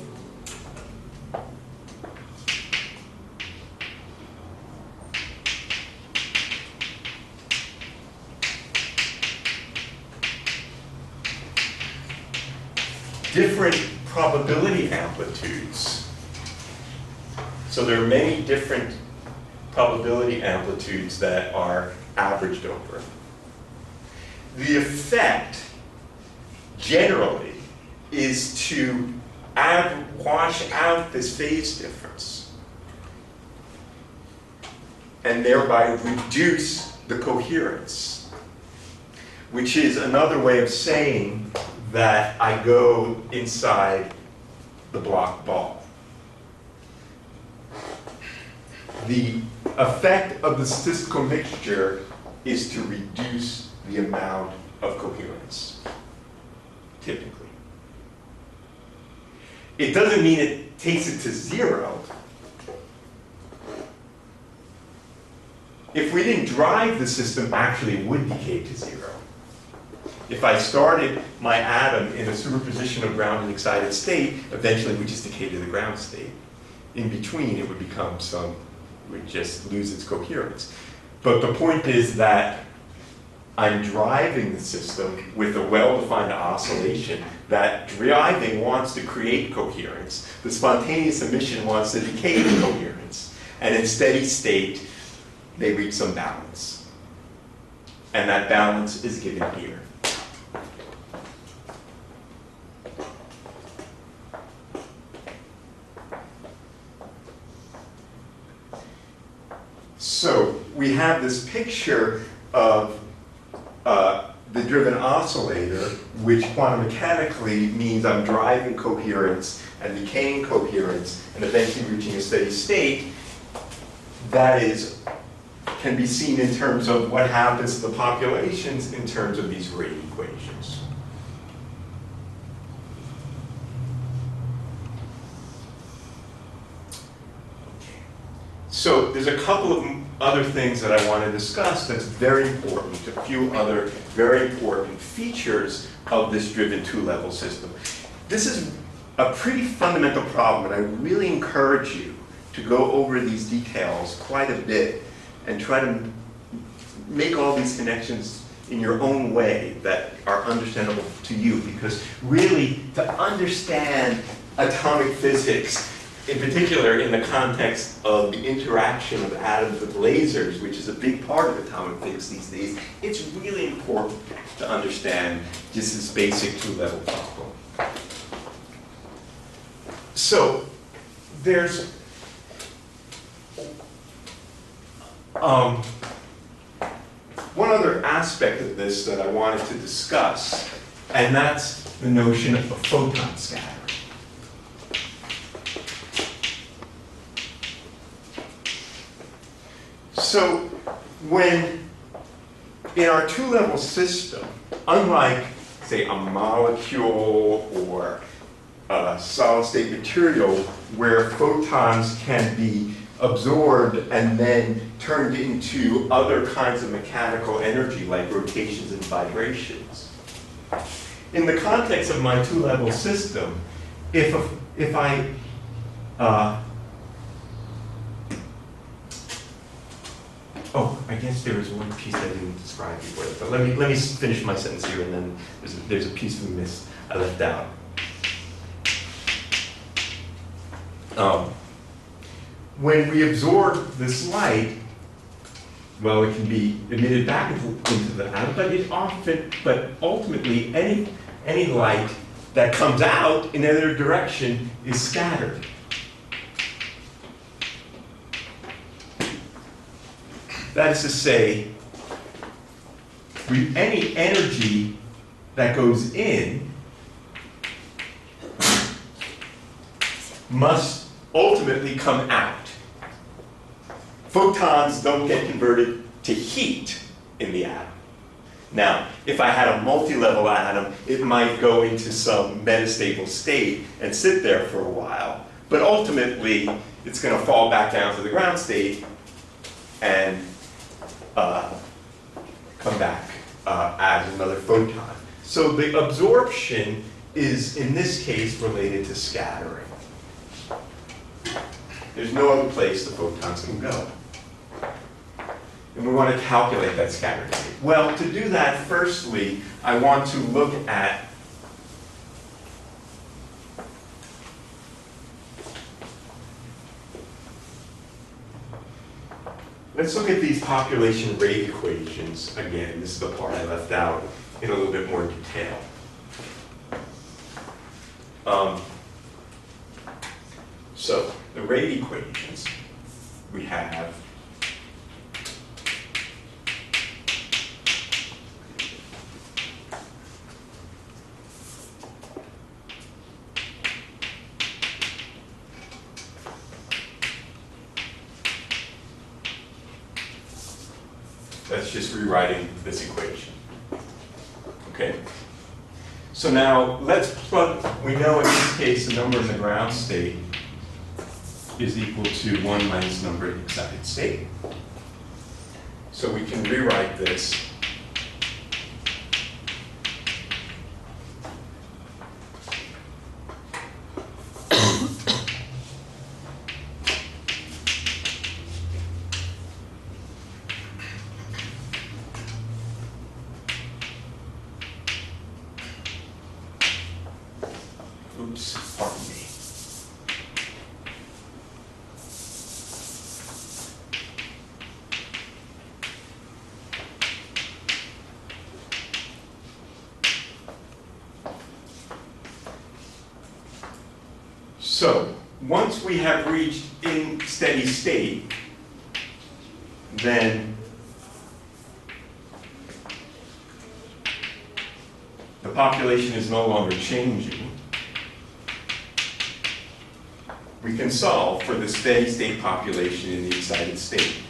different probability amplitudes. So there are many different probability amplitudes that are averaged over. The effect, generally, is to wash out this phase difference and thereby reduce the coherence, which is another way of saying that I go inside the Bloch ball. The effect of the statistical mixture is to reduce the amount of coherence, typically. It doesn't mean it takes it to zero. If we didn't drive the system, actually it would decay to zero. If I started my atom in a superposition of ground and excited state, eventually it would just decay to the ground state. In between, it would become it would just lose its coherence. But the point is that I'm driving the system with a well-defined oscillation. That driving wants to create coherence. The spontaneous emission wants to decay the coherence. And in steady state, they reach some balance. And that balance is given here. So we have this picture of the driven oscillator, which quantum mechanically means I'm driving coherence and decaying coherence and eventually reaching a steady state. That can be seen in terms of what happens to the populations in terms of these rate equations. So there's a couple of other things that I want to discuss that's very important, a few other very important features of this driven two-level system. This is a pretty fundamental problem, and I really encourage you to go over these details quite a bit and try to make all these connections in your own way that are understandable to you, because really to understand atomic physics, in particular in the context of the interaction of atoms with lasers, which is a big part of atomic physics these days, it's really important to understand just this basic two-level problem. So there's one other aspect of this that I wanted to discuss, and that's the notion of photon scattering. So when in our two-level system, unlike, say, a molecule or a solid-state material where photons can be absorbed and then turned into other kinds of mechanical energy like rotations and vibrations. In the context of my two-level system, if I I guess there was one piece I didn't describe before, but let me finish my sentence here, and then there's a piece I left out. When we absorb this light, well, it can be emitted back into the atom, but ultimately, any light that comes out in either direction is scattered. That is to say, any energy that goes in must ultimately come out. Photons don't get converted to heat in the atom. Now, if I had a multi-level atom, it might go into some metastable state and sit there for a while, but ultimately, it's going to fall back down to the ground state and come back as another photon. So the absorption is, in this case, related to scattering. There's no other place the photons can go. And we want to calculate that scattering rate. Well, to do that, firstly, I want to look at let's look at these population rate equations again. This is the part I left out in a little bit more detail. So the rate equations, we have that's just rewriting this equation. Okay? So now let's plug, we know in this case the number in the ground state is equal to 1 minus number in the excited state. So we can rewrite this pardon me. So, once we have reached in steady state, then the population is no longer changing. We can solve for the steady state population in the excited state.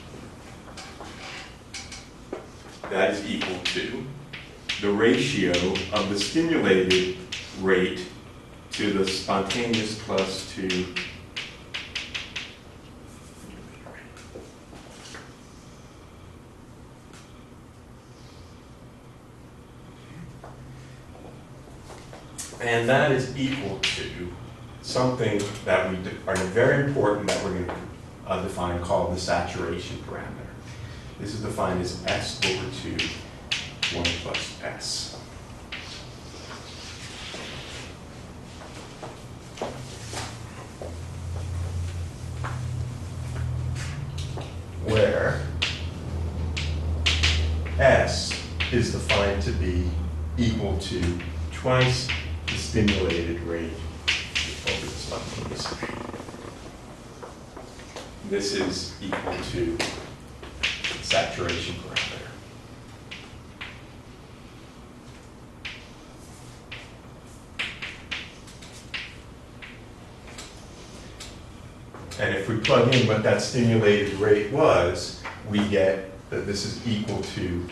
That is equal to the ratio of the stimulated rate to the spontaneous plus 2 and that is equal to something that we are very important that we're going to define called the saturation parameter. This is defined as S over 2, 1 plus S. Where S is defined to be equal to twice the stimulated rate over the spontaneous rate. This is equal to the saturation parameter. And if we plug in what that stimulated rate was, we get that this is equal to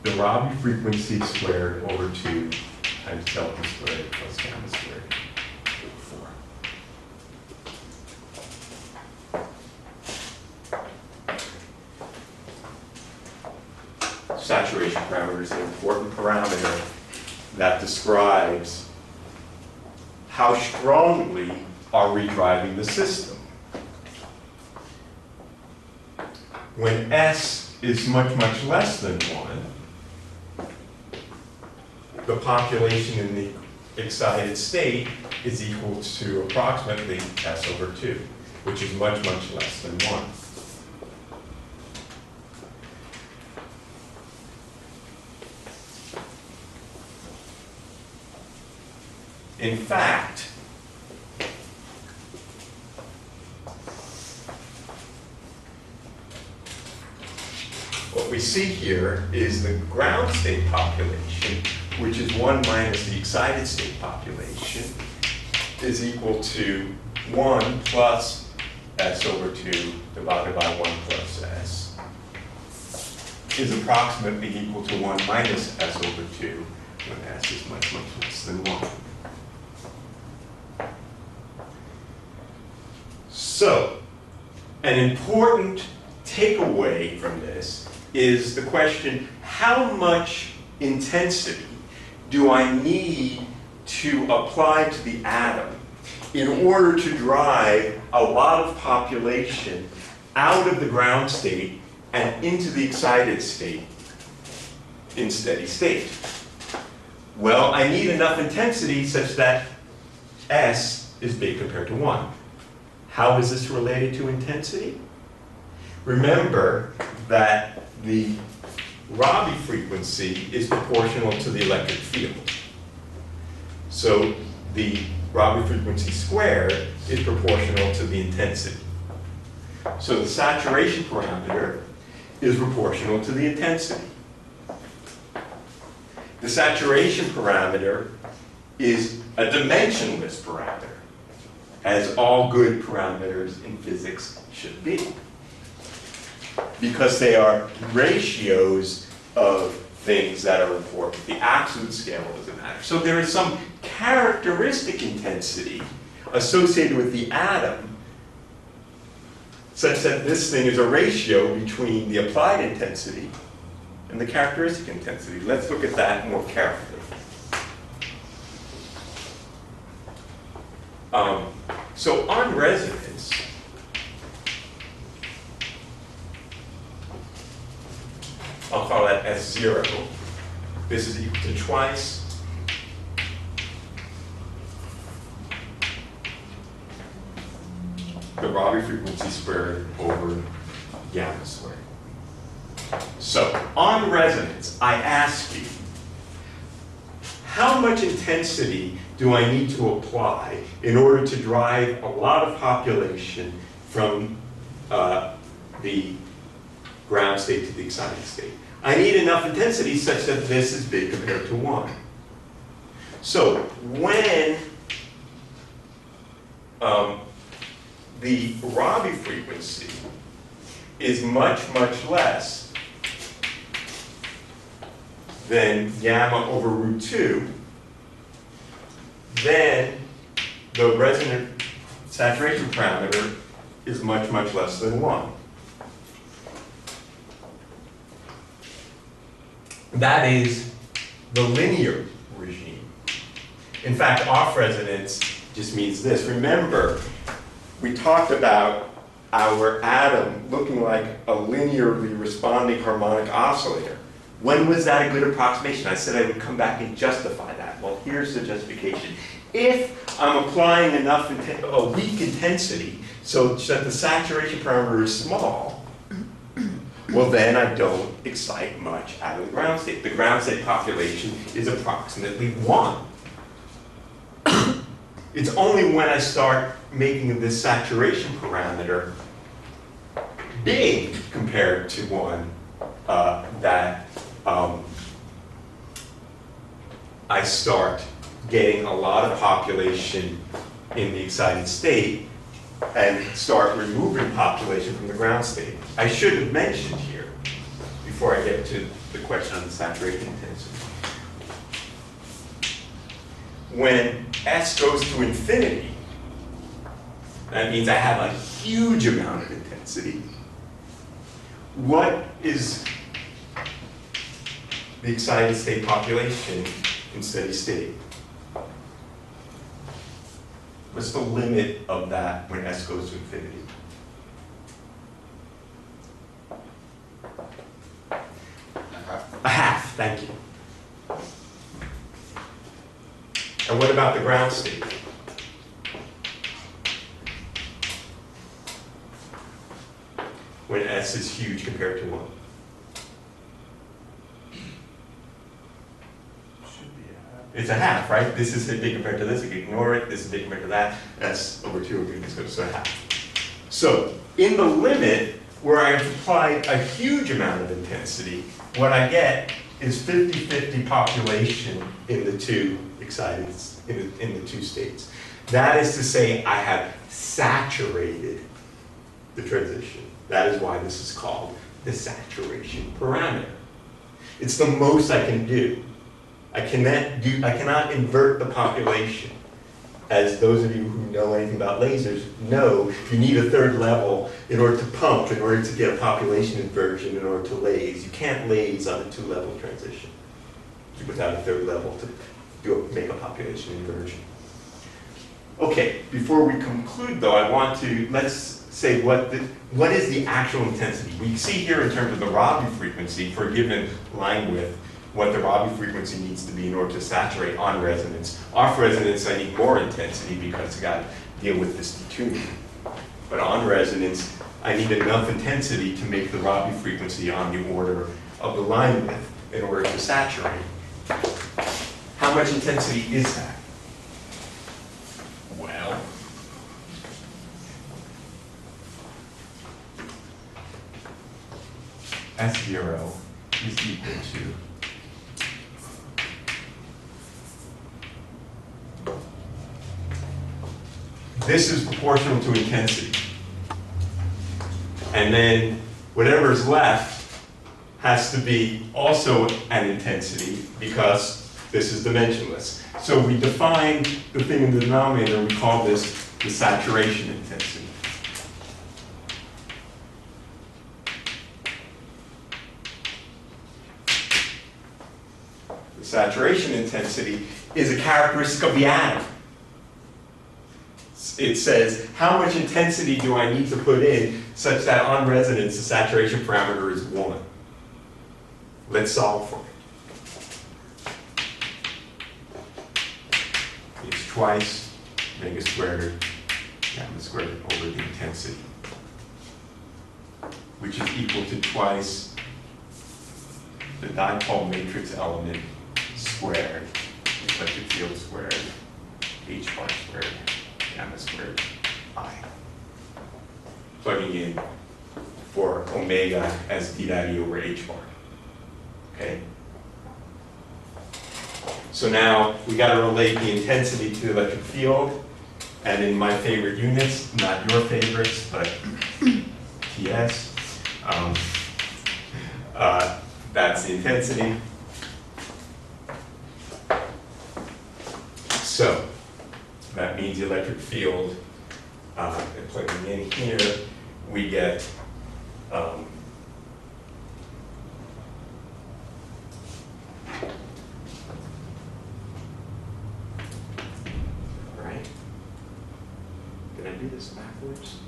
the Rabi frequency squared over 2 times delta squared plus gamma squared over 4. Saturation parameter is an important parameter that describes how strongly are we driving the system. When S is much, much less than 1, the population in the excited state is equal to approximately S over 2, which is much, much less than 1. In fact, what we see here is the ground state population, which is 1 minus the excited state population, is equal to 1 plus S over 2 divided by 1 plus S, is approximately equal to 1 minus S over 2 when S is much, much less than 1. So, an important takeaway from this is the question, how much intensity do I need to apply to the atom in order to drive a lot of population out of the ground state and into the excited state in steady state? Well, I need enough intensity such that S is big compared to 1. How is this related to intensity? Remember that the Rabi frequency is proportional to the electric field. So the Rabi frequency squared is proportional to the intensity. So the saturation parameter is proportional to the intensity. The saturation parameter is a dimensionless parameter, as all good parameters in physics should be, because they are ratios of things that are important. The absolute scale doesn't matter. So there is some characteristic intensity associated with the atom such that this thing is a ratio between the applied intensity and the characteristic intensity. Let's look at that more carefully. So on resonance, I'll call that S0. This is equal to twice the Rabi frequency squared over gamma squared. So on resonance, I ask you, how much intensity do I need to apply in order to drive a lot of population from the ground state to the excited state? I need enough intensity such that this is big compared to 1. So when the Rabi frequency is much, much less than gamma over root 2, then the resonant saturation parameter is much, much less than 1. That is the linear regime. In fact, off resonance just means this. Remember, we talked about our atom looking like a linearly responding harmonic oscillator. When was that a good approximation? I said I would come back and justify that. Well, here's the justification. If I'm applying enough a weak intensity so that the saturation parameter is small, well, then I don't excite much out of the ground state. The ground state population is approximately 1. It's only when I start making this saturation parameter big compared to 1 that I start getting a lot of population in the excited state and start removing population from the ground state. I should have mentioned here, before I get to the question on the saturation intensity, when S goes to infinity, that means I have a huge amount of intensity. What is the excited state population in steady state? What's the limit of that when S goes to infinity? A half, thank you. And what about the ground state? When S is huge compared to 1. It's a half, right? This is big compared to this, you can ignore it. This is big compared to that. S over 2 goes to a half. So in the limit, where I've applied a huge amount of intensity, what I get is 50-50 population in the two excited, in the two states. That is to say, I have saturated the transition. That is why this is called the saturation parameter. It's the most I can do. I cannot invert the population. As those of you who know anything about lasers know, you need a third level in order to pump, in order to get a population inversion, in order to lase. You can't lase on a 2-level transition without a third level to make a population inversion. Okay, before we conclude though, let's say what is the actual intensity. We see here in terms of the Rabi frequency for a given line width, what the Rabi frequency needs to be in order to saturate on resonance. Off resonance, I need more intensity because I got to deal with this detuning. But on resonance, I need enough intensity to make the Rabi frequency on the order of the line width in order to saturate. How much intensity is that? Well, S0 is equal to this is proportional to intensity. And then whatever is left has to be also an intensity because this is dimensionless. So we define the thing in the denominator, we call this the saturation intensity. The saturation intensity is a characteristic of the atom. It says, how much intensity do I need to put in such that on resonance the saturation parameter is 1? Let's solve for it. It's twice omega squared gamma squared over the intensity, which is equal to twice the dipole matrix element squared, electric field squared, h bar squared, gamma squared I. Plugging in for omega as d dot e over h bar. Okay? So now we got to relate the intensity to the electric field, and in my favorite units, not your favorites, but TS, that's the intensity. So that means the electric field, and plugging in here, we get right? Did I do this backwards?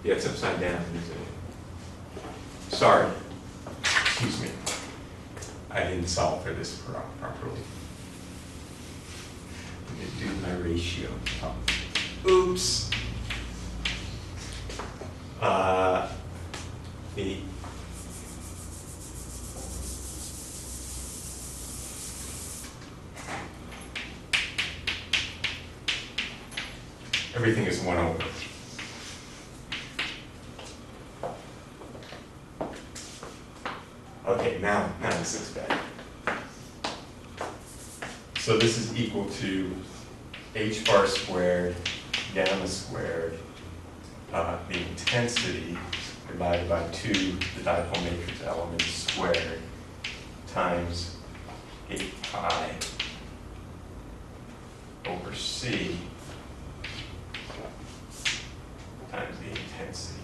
Yeah, it's upside down, isn't it? Sorry. Excuse me. I didn't solve for this properly. Let me do my ratio. Oops. Everything is 1 over. Okay, now this looks better. So this is equal to h bar squared, gamma squared, the intensity divided by 2, the dipole matrix element squared, times 8 pi over c times the intensity.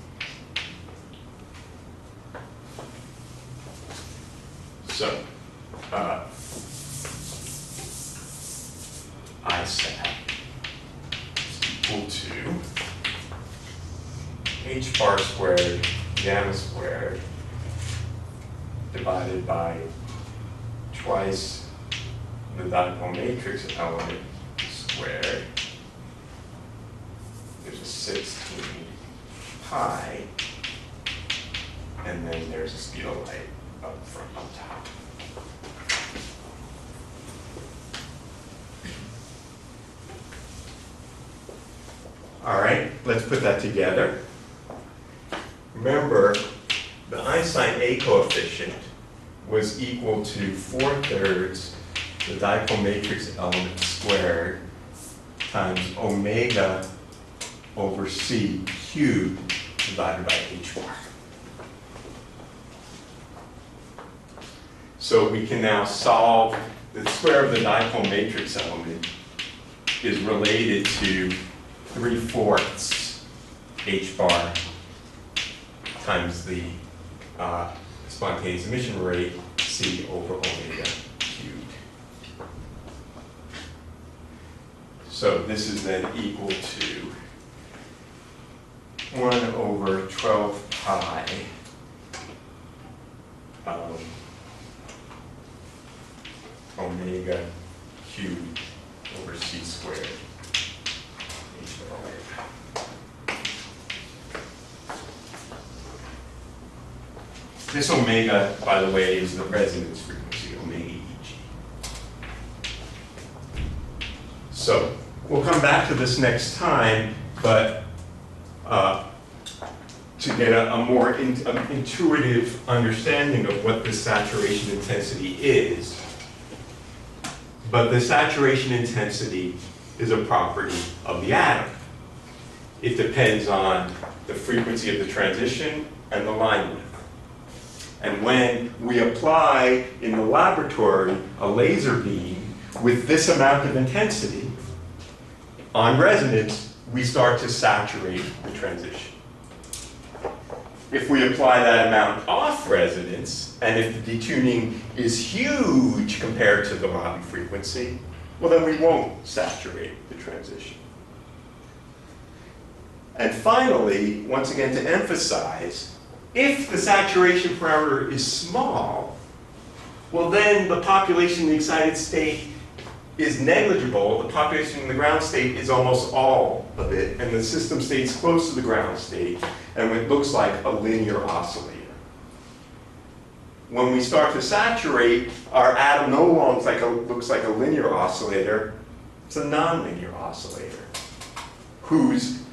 So, I sat is equal to h bar squared gamma squared divided by twice the dipole matrix element squared. There's a 16 pi, and then there's a speed of light up front on top. All right, let's put that together. Remember, the Einstein A coefficient was equal to 4/3 the dipole matrix element squared times omega over c cubed divided by h bar. So we can now solve the square of the dipole matrix element is related to 3/4 h bar times the spontaneous emission rate c over omega cubed. So this is then equal to 1 over 12 pi omega cubed over c squared h bar omega. This omega, by the way, is the resonance frequency, omega Eg. So we'll come back to this next time, but to get a more intuitive understanding of what the saturation intensity is. But the saturation intensity is a property of the atom. It depends on the frequency of the transition and the line width. And when we apply in the laboratory a laser beam with this amount of intensity, on resonance, we start to saturate the transition. If we apply that amount off resonance, and if the detuning is huge compared to the Rabi frequency, well then we won't saturate the transition. And finally, once again to emphasize, if the saturation parameter is small, well then the population in the excited state is negligible, the population in the ground state is almost all of it, and the system stays close to the ground state, and it looks like a linear oscillator. When we start to saturate, our atom no longer looks like a linear oscillator, it's a nonlinear oscillator, whose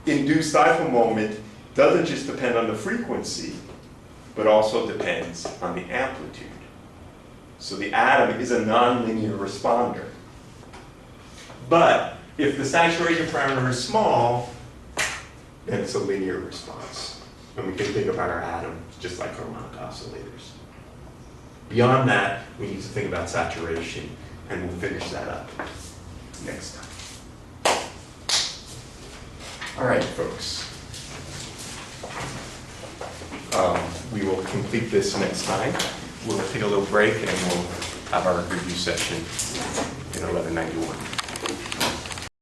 induced dipole moment doesn't just depend on the frequency, but also depends on the amplitude. So the atom is a nonlinear responder. But if the saturation parameter is small, then it's a linear response. And we can think about our atom just like harmonic oscillators. Beyond that, we need to think about saturation, and we'll finish that up next time. All right, folks. We will complete this next time. We'll take a little break and we'll have our review session in 1191.